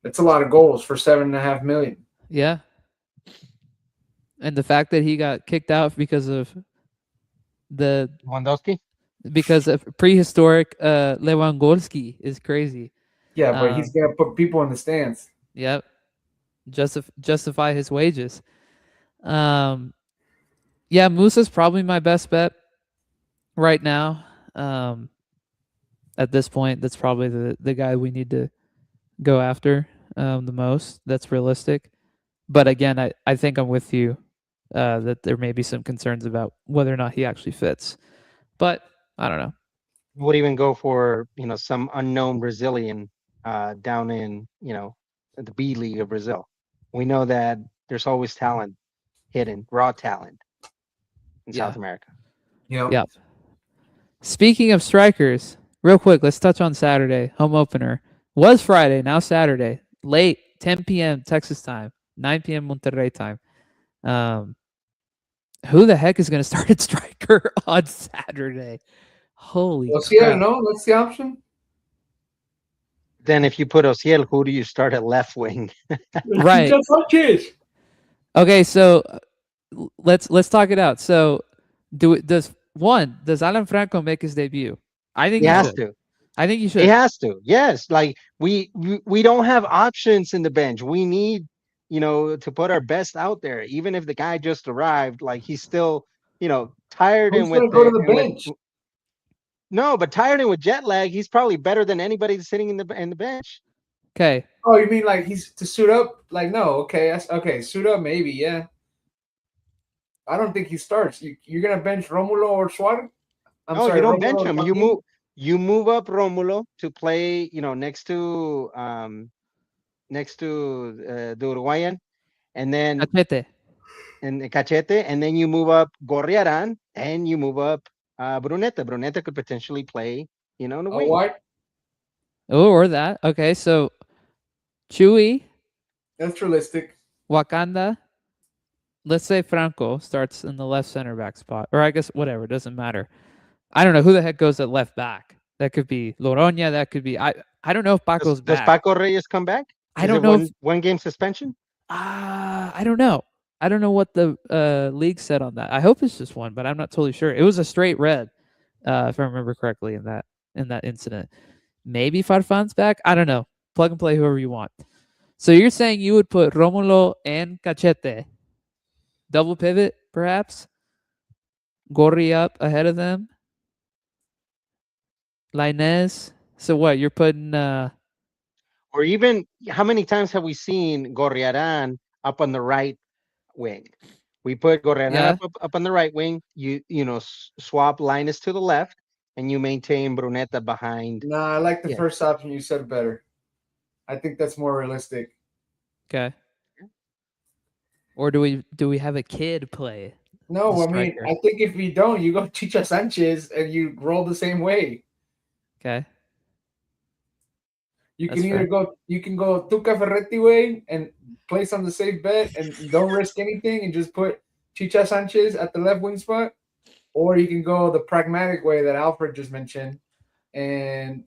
That's a lot of goals for $7.5 million. Yeah. And the fact that he got kicked out because of The Lewandowski? because of prehistoric Lewandowski is crazy. Yeah, but he's gonna put people in the stands. Yep. Justify his wages. Yeah, Musa's probably my best bet right now. At this point, that's probably the guy we need to go after the most. That's realistic. But again, I think I'm with you that there may be some concerns about whether or not he actually fits. But I don't know. Would even go for, some unknown Brazilian down in, the B League of Brazil. We know that there's always talent hidden, raw talent in South America. Yeah. Speaking of strikers, real quick, let's touch on Saturday. Home opener was Friday, now Saturday. Late, 10 p.m. Texas time, 9 p.m. Monterrey time. Who the heck is going to start at striker on Saturday? Holy crap. No, that's the option. Then if you put Ociel, who do you start at left wing? Right. Okay, so let's talk it out. So does Alan Franco make his debut? I think he has to. I think you should. He has to. Yes, like we don't have options in the bench. We need, to put our best out there. Even if the guy just arrived, like he's still, tired Who's and with go to the bench? No, but tired and with jet lag, he's probably better than anybody sitting in the bench. Okay. Oh, you mean like he's to suit up? Like no, okay, okay, suit up maybe, yeah. I don't think he starts. You're gonna bench Romulo or Suarez? You don't bench him. You move up Romulo to play, next to the Uruguayan, and then Cachete, and then you move up Gorriaran, and you move up Bruneta. Bruneta could potentially play, in the wing. What? Oh, or that. Okay, so Chewy. That's realistic. Wakanda. Let's say Franco starts in the left center back spot, or I guess whatever, doesn't matter. I don't know who the heck goes at left back. That could be Loroña. That could be I don't know if Paco's back. Does Paco Reyes come back? I don't know. One game suspension? I don't know. I don't know what the league said on that. I hope it's just one, but I'm not totally sure. It was a straight red, if I remember correctly in that incident. Maybe Farfan's back. I don't know. Plug and play whoever you want. So you're saying you would put Romulo and Cachete, double pivot perhaps, Gorri up ahead of them, Lainez. So what you're putting? Or even how many times have we seen Gorriaran up on the right wing? We put Gorriaran up on the right wing. You swap Linus to the left, and you maintain Bruneta behind. No, I like the first option you said better. I think that's more realistic. Okay. Or do we have a kid play? No, I mean, I think if you don't, you go Chicha Sanchez and you roll the same way. Okay. You can you can go Tuca Ferretti way and place on the safe bet and don't risk anything and just put Chicha Sanchez at the left wing spot, or you can go the pragmatic way that Alfred just mentioned and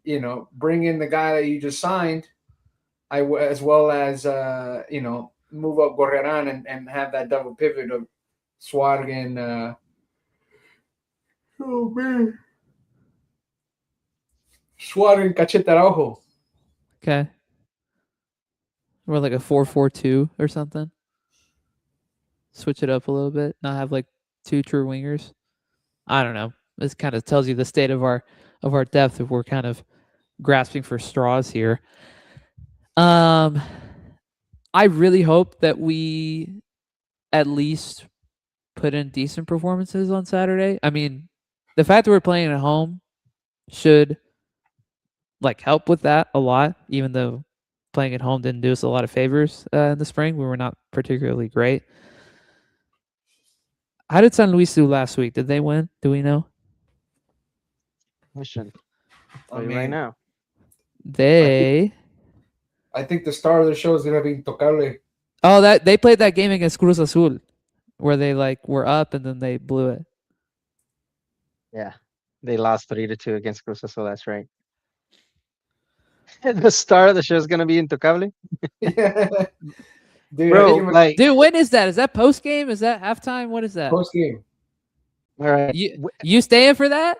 bring in the guy that you just signed, as well as move up Gorreran and have that double pivot of Suarez and Suarez and Cachete Araujo. Okay. Or like a 4-4-2 or something. Switch it up a little bit. Not have like two true wingers. I don't know. This kind of tells you the state of our depth if we're kind of grasping for straws here. I really hope that we at least put in decent performances on Saturday. I mean, the fact that we're playing at home should help with that a lot, even though playing at home didn't do us a lot of favors in the spring. We were not particularly great. How did San Luis do last week? Did they win? Do we know? Listen, right now. I think the star of the show is gonna be Intocable. Oh, that they played that game against Cruz Azul, where they were up and then they blew it. Yeah, they lost 3-2 against Cruz Azul. That's right. The star of the show is gonna be Intocable. Dude, bro, dude, when is that? Is that post game? Is that halftime? What is that? Post game. All right. You staying for that?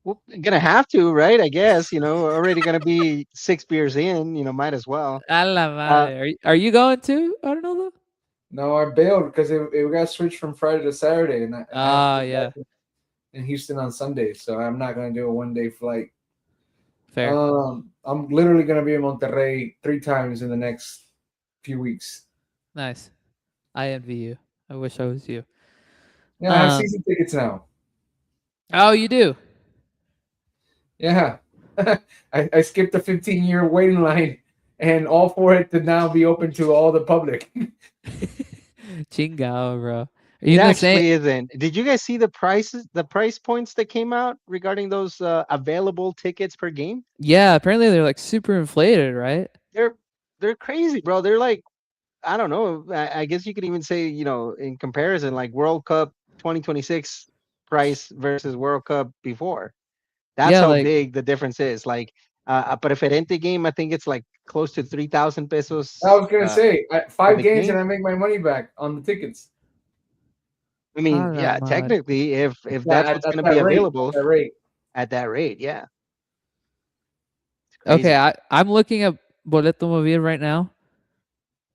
Well, gonna have to, right? I guess, already gonna be 6 beers in, might as well. A la madre. Are you going to? I don't know. No, I bailed because it got switched from Friday to Saturday, and I have to be Yeah. back in Houston on Sunday, so I'm not gonna do a 1-day flight. Fair. I'm literally gonna be in Monterrey 3 times in the next few weeks. Nice. I envy you. I wish I was you. Yeah, I have season tickets now. Oh, you do? Yeah. I skipped a 15-year waiting line, and all for it to now be open to all the public. Chingao, bro. It actually isn't. Did you guys see the price points that came out regarding those available tickets per game? Yeah, apparently they're like super inflated, right? They're crazy, bro. They're like, I don't know. I guess you could even say, in comparison, like World Cup 2026 price versus World Cup before. That's how big the difference is. Like a preferente game, I think it's like close to 3,000 pesos. I was gonna say 5 games and I make my money back on the tickets. I mean, yeah, technically, if that's what's going to be available at that rate, yeah. Okay, I'm looking at Boleto Móvil right now.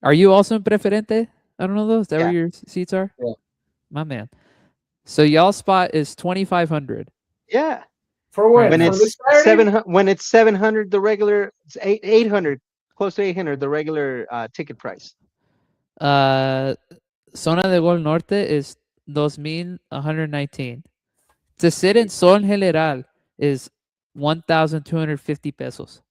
Are you also in Preferente? I don't know those. Is that where your seats are? Yeah. My man. So y'all spot is 2,500. Yeah. For when? When it's 700, when it's 700, the regular, it's 800, close to 800, the regular ticket price. Zona de Gol Norte is 2,119. To sit in Sol General is 1,250 pesos.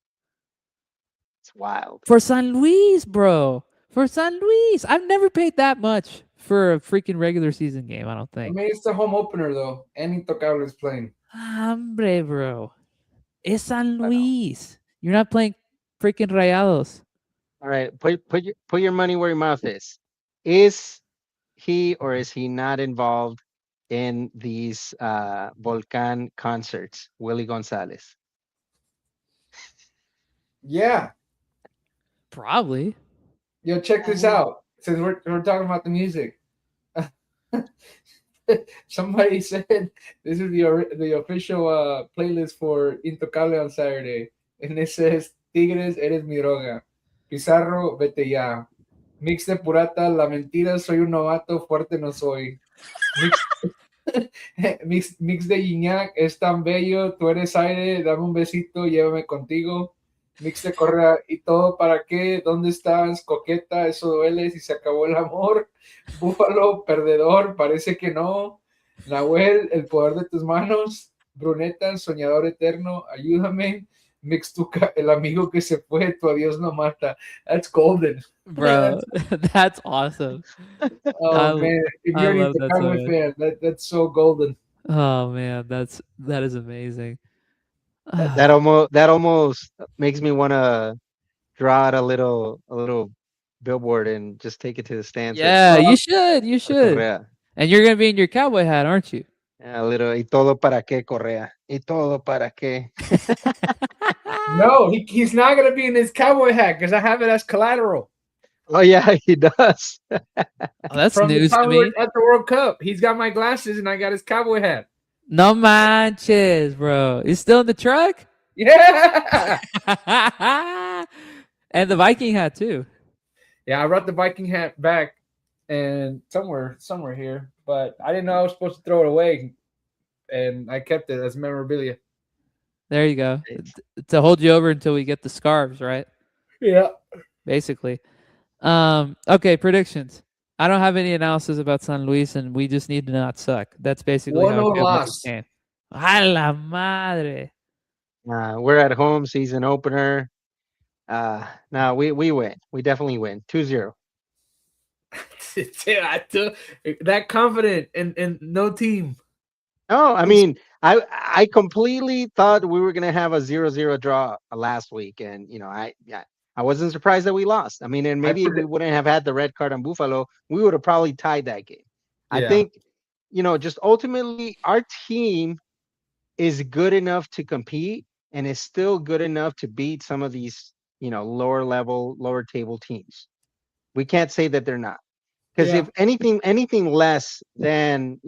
It's wild. For San Luis, bro. For San Luis. I've never paid that much for a freaking regular season game, I don't think. I mean, it's the home opener, though. And Intocable is playing. Hombre, bro. It's San Luis. You're not playing freaking Rayados. All right. Put your money where your mouth is. Is he or is he not involved in these Volcan concerts, Willie Gonzalez? Yeah. Probably. Yo, check this out. Since we're talking about the music. Somebody said this is the official playlist for Intocable on Saturday. And it says, Tigres, eres mi droga. Pizarro, vete ya. Mix de purata, la mentira, soy un novato, fuerte no soy. Mix de Gignac, es tan bello, tú eres aire, dame un besito, llévame contigo. Mix de Correa, ¿y todo para qué? ¿Dónde estás? Coqueta, eso duele, si se acabó el amor. Búfalo, perdedor, parece que no. Nahuel, el poder de tus manos. Bruneta, soñador eterno, ayúdame. Mixtuca, el amigo que se fue, tu adiós no mata. That's golden. Bro, that's awesome. Oh, man. If you're an Intocable fan, that's so golden. Oh, man. That is amazing. That almost makes me want to draw out a little billboard and just take it to the stands. Yeah, you should. Correa. And you're gonna be in your cowboy hat, aren't you? Yeah, a little. Y todo para qué, Correa. Y todo para qué. No, he's not gonna be in his cowboy hat because I have it as collateral. Oh yeah, he does. That's news to me. At the World Cup, he's got my glasses and I got his cowboy hat. No manches, bro. He's still in the truck? Yeah. And the Viking hat too. Yeah, I brought the Viking hat back and somewhere here, but I didn't know I was supposed to throw it away, and I kept it as memorabilia. There you go. To hold you over until we get the scarves, right? Yeah. Basically. Okay, predictions. I don't have any analysis about San Luis, and we just need to not suck. That's basically how I feel about this game. A la madre. We're at home, season opener. No, we win. We definitely win. 2-0. That confident and no team. No, I mean, I completely thought we were gonna have a 0-0 draw last week, and I wasn't surprised that we lost. I mean, and maybe if we wouldn't have had the red card on Buffalo, we would have probably tied that game. Yeah. I think, just ultimately our team is good enough to compete and is still good enough to beat some of these, lower level, lower table teams. We can't say that they're not. Because if anything less than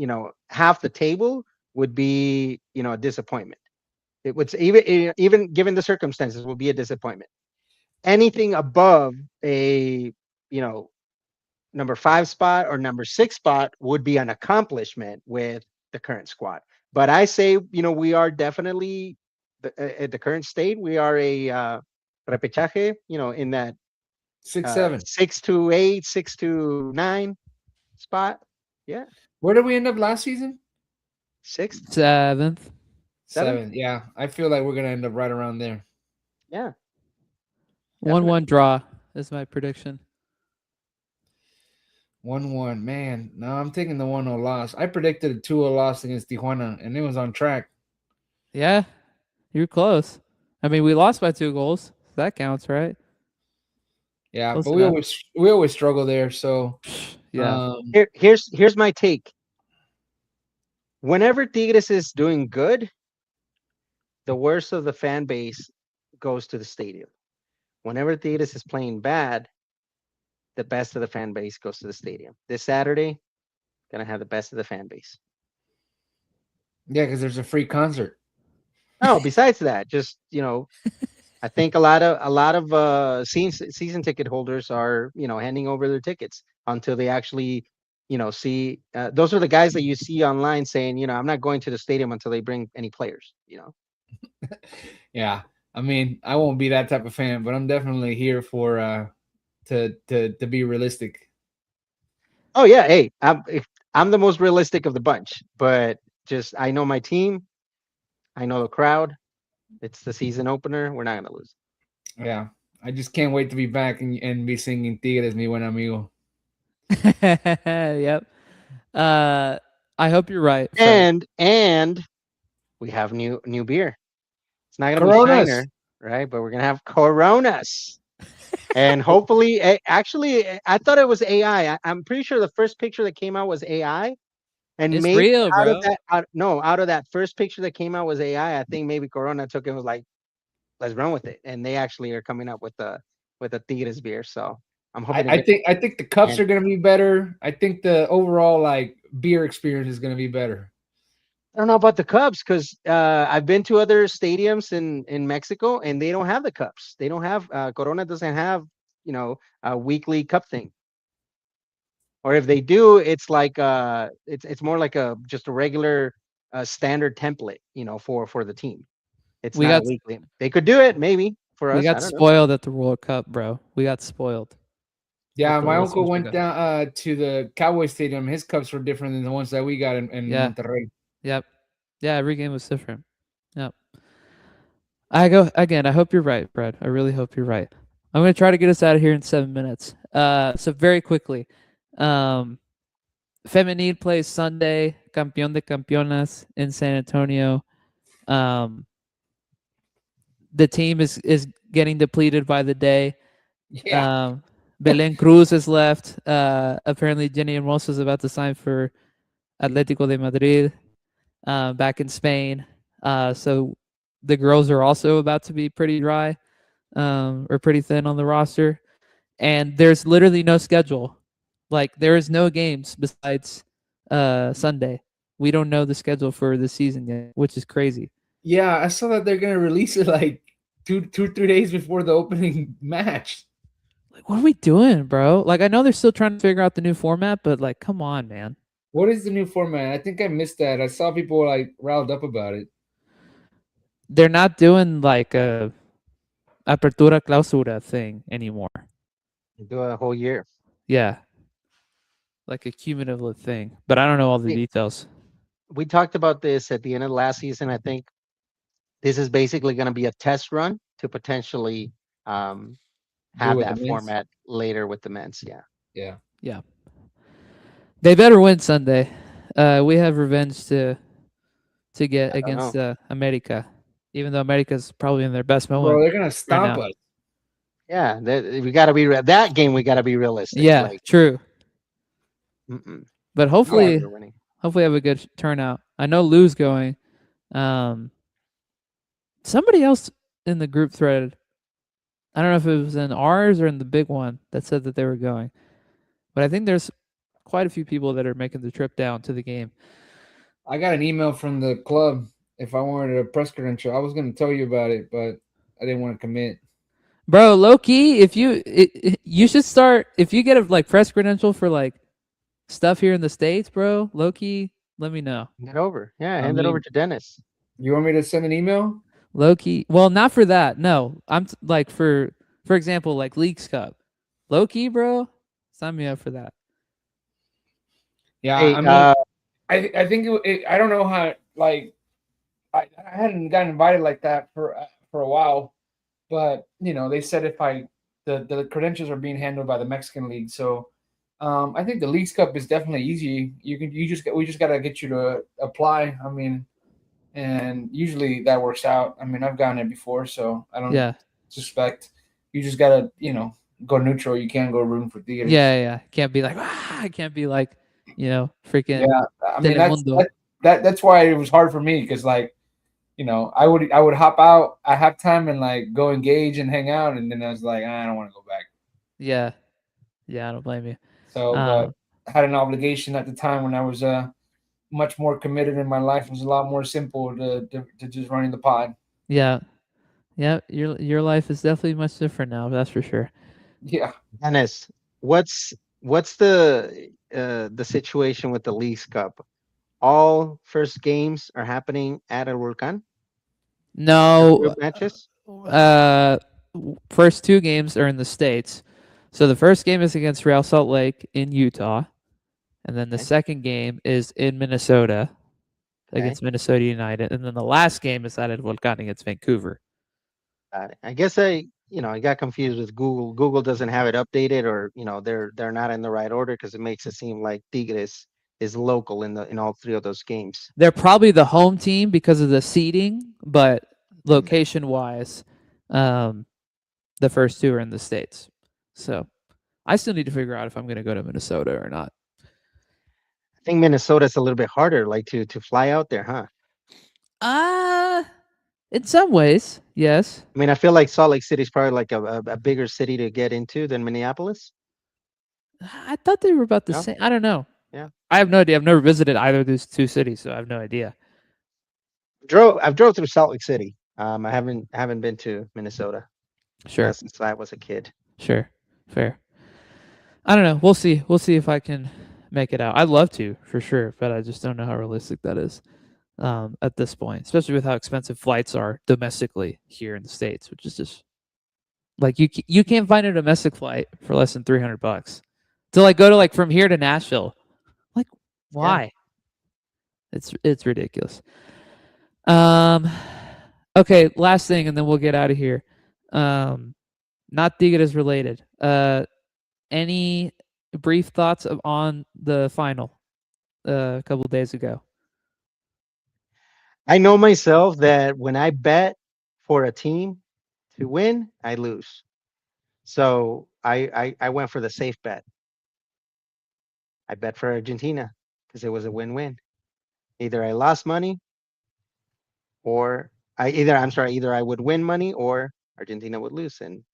half the table would be a disappointment. It would even given the circumstances will be a disappointment. Anything above a number 5 spot or number 6 spot would be an accomplishment with the current squad. But I say we are definitely at the current state we are a repechaje. In that 6-7. 6 to 8, 6 to 9 spot. Yeah. Where did we end up last season? 6th, 7th. 7th. Yeah, I feel like we're gonna end up right around there. Yeah. 1-1 draw is my prediction. 1-1. Man, no, I'm taking the 1-0 loss. I predicted a 2-0 loss against Tijuana, and it was on track. Yeah, you're close. I mean, we lost by 2 goals. That counts, right? Yeah, Close but enough. we always struggle there. So Yeah. Here's my take. Whenever Tigres is doing good, the worst of the fan base goes to the stadium. Whenever Tigres is playing bad, the best of the fan base goes to the stadium. This Saturday, gonna have the best of the fan base. yeah, because there's a free concert. No, besides that, just I think a lot of season ticket holders are handing over their tickets until they actually see. Those are the guys that you see online saying I'm not going to the stadium until they bring any players. Yeah, I mean, I won't be that type of fan, but I'm definitely here for to be realistic. Oh yeah, hey, I'm the most realistic of the bunch, but just I know my team, I know the crowd. It's the season opener. We're not gonna lose. Yeah, I just can't wait to be back and be singing Tigres mi buen amigo. Yep. I hope you're right, Fred. And we have new beer. It's not gonna Coronas. be Shiner, right? But we're gonna have Coronas. And hopefully, actually, I thought it was AI. I'm pretty sure the first picture that came out was AI. And It's maybe real, out bro. of that, out of that first picture that came out was AI. I think maybe Corona took it and was like, let's run with it. And they actually are coming up with a Tigres beer. So I'm hoping. I think the cups are gonna be better. I think the overall like beer experience is gonna be better. I don't know about the cups because I've been to other stadiums in Mexico and they don't have the cups. They don't have Corona doesn't have a weekly cup thing. Or if they do, it's like it's more like just a regular standard template, for the team. It's We not a got weekly. They could do it maybe for we us. I got don't know. spoiled at the World Cup, bro. We got spoiled. Yeah, With the my Los uncle went Mexicanos. down to the Cowboy Stadium. His cups were different than the ones that we got in Yeah. Monterrey. Yep. Yeah, every game was different. Yep. I go again. I hope you're right, Fred. I really hope you're right. I'm gonna try to get us out of here in 7 minutes. So very quickly, Femenil plays Sunday, Campeón de Campeones in San Antonio. The team is getting depleted by the day. Yeah. Belen Cruz is left. Apparently, Jenny Hermoso is about to sign for Atlético de Madrid back in Spain. So the girls are also about to be pretty dry or pretty thin on the roster. And there's literally no schedule. Like, there is no games besides Sunday. We don't know the schedule for the season yet, which is crazy. Yeah, I saw that they're gonna release it like 3 days before the opening match. Like, what are we doing, bro? Like, I know they're still trying to figure out the new format, but like, come on, man. What is the new format? I think I missed that. I saw people like riled up about it. They're not doing like a apertura clausura thing anymore. Do a whole year. Yeah. Like a cumulative thing. But I don't know all the details. We talked about this at the end of last season. I think this is basically going to be a test run to potentially have that format later with the men's. Yeah. Yeah. Yeah. They better win Sunday. We have revenge to get against America, even though America's probably in their best moment. Bro, they're gonna stomp us. Yeah, we got to be that game. We got to be realistic. Yeah, true. But hopefully have a good turnout. I know Lou's going. Somebody else in the group thread, I don't know if it was in ours or in the big one, that said that they were going. But I think there's quite a few people that are making the trip down to the game. I got an email from the club if I wanted a press credential. I was going to tell you about it, but I didn't want to commit. Bro, low key, if you should start, if you get a like press credential for like stuff here in the States, bro, low key, let me know. Hand it over. Yeah, hand it over to Dennis. You want me to send an email? Low key, well, not for that. No, I'm like for example, like Leagues Cup. Low key, bro, sign me up for that. Yeah, Hey, I mean, I think I don't know how, like, I hadn't gotten invited like that for a while, but they said if the credentials are being handled by the Mexican League, so I think the Leagues Cup is definitely easy. We just got to get you to apply. I mean, and usually that works out. I mean, I've gotten it before, so I don't suspect. You just gotta go neutral. You can't go rooting for Tigres. Yeah. Can't be like I can't be like freaking. Yeah, I mean that's why it was hard for me because I would hop out at halftime and like go engage and hang out, and then I was like, I don't want to go back. Yeah, I don't blame you. So, but I had an obligation at the time when I was much more committed in my life. It was a lot more simple to just running the pod. Yeah. Your life is definitely much different now. That's for sure. Yeah, Dennis, what's the situation with the Leagues Cup? All first games are happening at El Volcán? No, group matches. First two games are in the States. So the first game is against Real Salt Lake in Utah, and then the second game is in Minnesota against Minnesota United, and then the last game is at El Volcán against Vancouver. I guess I got confused with Google. Google doesn't have it updated, or they're not in the right order because it makes it seem like Tigres is local in all three of those games. They're probably the home team because of the seeding, but location wise, the first two are in the States. So I still need to figure out if I'm going to go to Minnesota or not. I think Minnesota's a little bit harder, like to fly out there, huh? In some ways, yes. I mean, I feel like Salt Lake City is probably like a bigger city to get into than Minneapolis. I thought they were about the same. I don't know. Yeah, I have no idea. I've never visited either of these two cities, so I have no idea. I've drove through Salt Lake City. I haven't been to Minnesota. Sure. Since I was a kid. Sure. Fair. I don't know. We'll see. We'll see if I can make it out. I'd love to, for sure, but I just don't know how realistic that is at this point, especially with how expensive flights are domestically here in the States, which is just like you can't find a domestic flight for less than $300 to like go to like from here to Nashville. Like, why? Yeah. It's ridiculous. Okay, last thing, and then we'll get out of here. Not Tigres related. Any brief thoughts on the final a couple of days ago? I know myself that when I bet for a team to win, I lose. So I went for the safe bet. I bet for Argentina because it was a win-win. Either I lost money or either I would win money or Argentina would lose. And in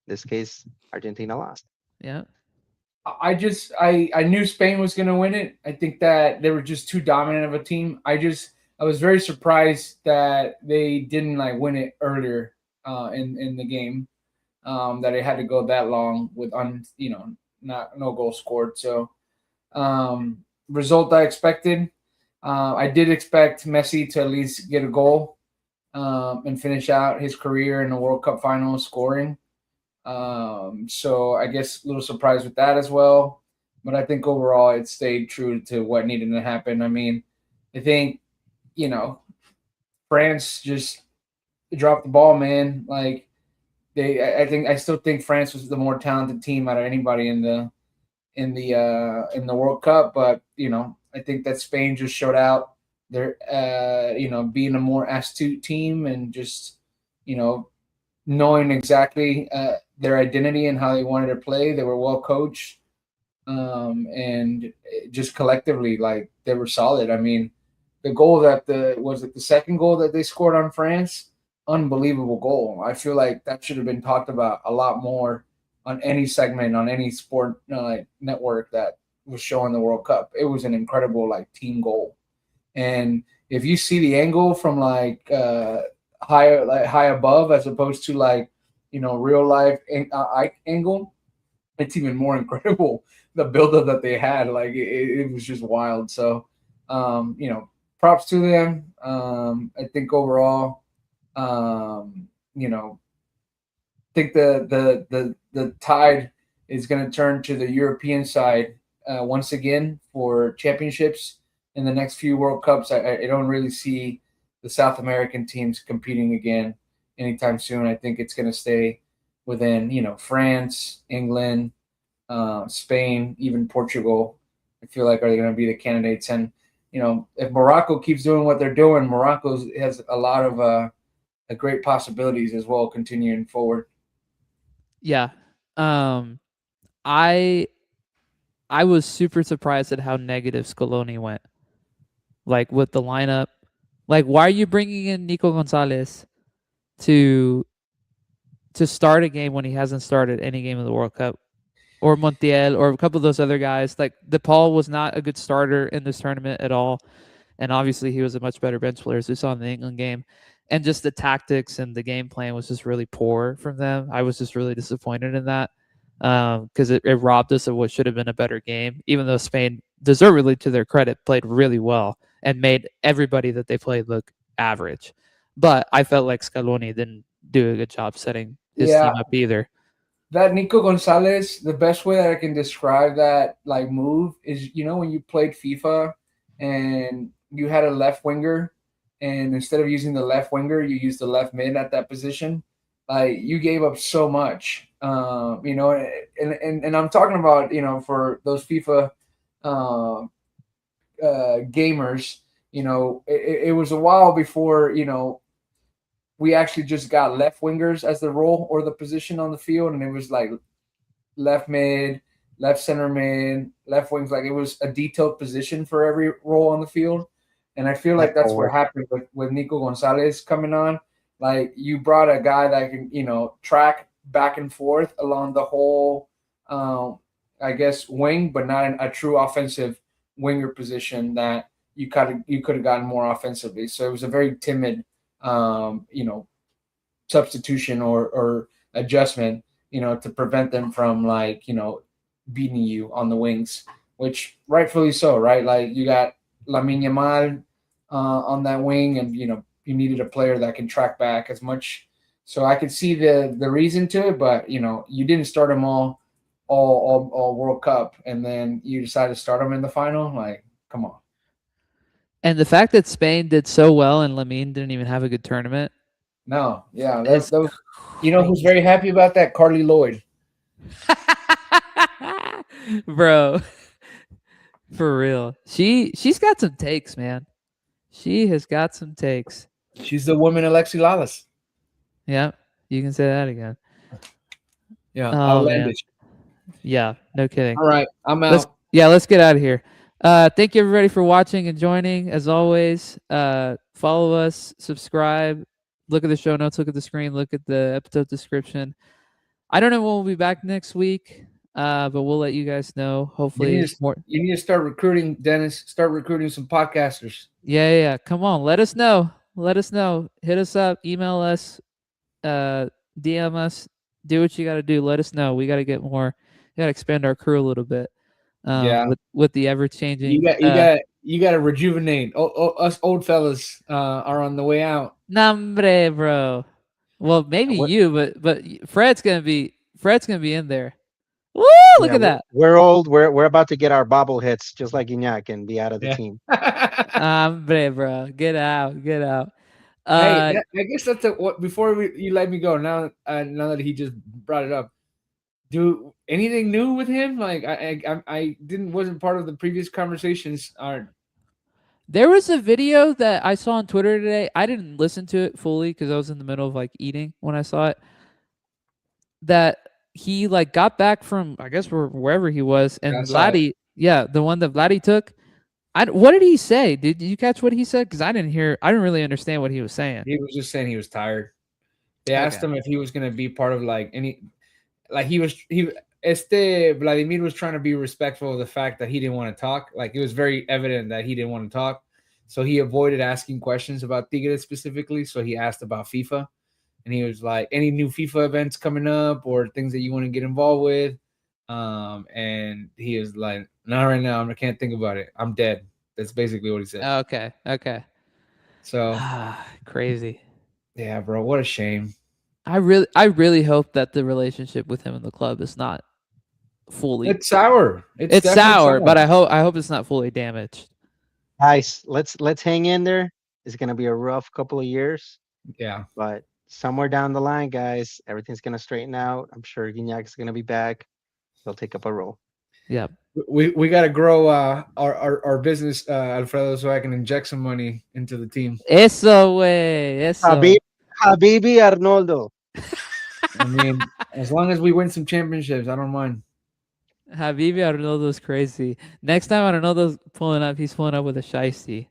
this case, Argentina lost. Yeah. I knew Spain was going to win it. I think that they were just too dominant of a team. I was very surprised that they didn't like win it earlier in the game. That it had to go that long with no goal scored. So result I expected. I did expect Messi to at least get a goal and finish out his career in the World Cup final scoring. So I guess a little surprised with that as well. But I think overall it stayed true to what needed to happen. I mean, I think, France just dropped the ball, man. Like I still think France was the more talented team out of anybody in the World Cup. But, I think that Spain just showed out their, being a more astute team and just, knowing exactly their identity and how they wanted to play. They were well coached, and just collectively, like, they were solid. I mean, the goal the second goal that they scored on France, unbelievable goal. I feel like that should have been talked about a lot more on any segment, on any sport network, that was showing the World Cup. It was an incredible like team goal. And if you see the angle from like high above as opposed to like real life angle, it's even more incredible. The buildup that they had, like it was just wild. So, props to them. I think overall, think the tide is going to turn to the European side once again for championships in the next few World Cups. I don't really see the South American teams competing again anytime soon. I think it's going to stay within, France, England, Spain, even Portugal. I feel like are going to be the candidates. And, if Morocco keeps doing what they're doing, Morocco has a lot of great possibilities as well continuing forward. Yeah. I was super surprised at how negative Scaloni went. Like with the lineup. Like, why are you bringing in Nico Gonzalez to start a game when he hasn't started any game of the World Cup? Or Montiel or a couple of those other guys. Like DePaul was not a good starter in this tournament at all. And obviously he was a much better bench player, as we saw in the England game. And just the tactics and the game plan was just really poor from them. I was just really disappointed in that because it robbed us of what should have been a better game, even though Spain, deservedly to their credit, played really well and made everybody that they played look average. But I felt like Scaloni didn't do a good job setting his team up either. That Nico Gonzalez, the best way that I can describe that like move is, when you played FIFA and you had a left winger, and instead of using the left winger, you used the left mid at that position. Like you gave up so much, and I'm talking about, for those FIFA gamers, it was a while before, we actually just got left wingers as the role or the position on the field. And it was like left mid, left center mid, left wings. Like it was a detailed position for every role on the field. And I feel like that's what happened with Nico Gonzalez coming on. Like you brought a guy that can, track back and forth along the whole, I guess, wing, but not a true offensive winger position that you could have gotten more offensively. So it was a very timid, substitution or adjustment, to prevent them from beating you on the wings, which rightfully so, right? Like you got Lamine Yamal on that wing, and you needed a player that can track back as much. So I could see the reason to it, but you didn't start them all World Cup, and then you decided to start them in the final. Like, come on. And the fact that Spain did so well and Lamine didn't even have a good tournament. No, yeah. Who's very happy about that? Carly Lloyd. Bro. For real. She's got some takes, man. She has got some takes. She's the woman Alexi Lalas. Yeah, you can say that again. Yeah. Oh, man. Yeah, no kidding. All right, I'm out. Let's get out of here. Thank you everybody for watching and joining. As always, follow us, subscribe, look at the show notes, look at the screen, look at the episode description. I don't know when we'll be back next week, but we'll let you guys know. Hopefully, you need to start recruiting, Dennis. Start recruiting some podcasters. Yeah. Come on, let us know. Hit us up, email us, DM us. Do what you got to do. Let us know. We got to get more. We got to expand our crew a little bit. With the ever changing, you got to rejuvenate. Us old fellas are on the way out. Nambre, bro. Well, maybe but Fred's gonna be in there. Woo! Look at that. We're old. We're about to get our bobbleheads just like Iñak and be out of the team. Nambre, bro. Get out. Hey, I guess that's what. Before you let me go, now that he just brought it up, do anything new with him? Like I wasn't part of the previous conversations. There was a video that I saw on Twitter today. I didn't listen to it fully because I was in the middle of eating when I saw it. That he got back from, I guess, wherever he was, and Vladdy, the one that Vladdy took. What did he say? Did you catch what he said? Because I didn't really understand what he was saying. He was just saying he was tired. They asked him if he was going to be part of any. Like he Vladimir was trying to be respectful of the fact that he didn't want to talk. Like, it was very evident that he didn't want to talk. So he avoided asking questions about Tigres specifically. So he asked about FIFA. And he was like, any new FIFA events coming up or things that you want to get involved with? And he was like, not right now. I can't think about it. I'm dead. That's basically what he said. Okay. So crazy. Yeah, bro. What a shame. I really hope that the relationship with him and the club is not fully. It's sour. It's sour, but I hope it's not fully damaged. Guys, let's hang in there. It's gonna be a rough couple of years. Yeah. But somewhere down the line, guys, everything's gonna straighten out. I'm sure Guignac's gonna be back. He'll take up a role. Yeah. We got to grow our business, Alfredo, so I can inject some money into the team. Eso way. Eso. Habibi Arnoldo. I mean, as long as we win some championships, I don't mind. Habibi Arnoldo's crazy. Next time Arnoldo's pulling up, he's pulling up with a shiesty.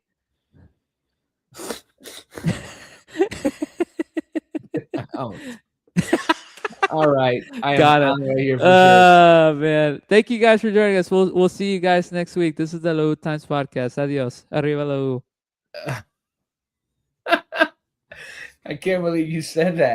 All right. Got it. Right here for sure. Man. Thank you guys for joining us. We'll see you guys next week. This is the Lautimes podcast. Adios. Arriba la U. I can't believe you said that.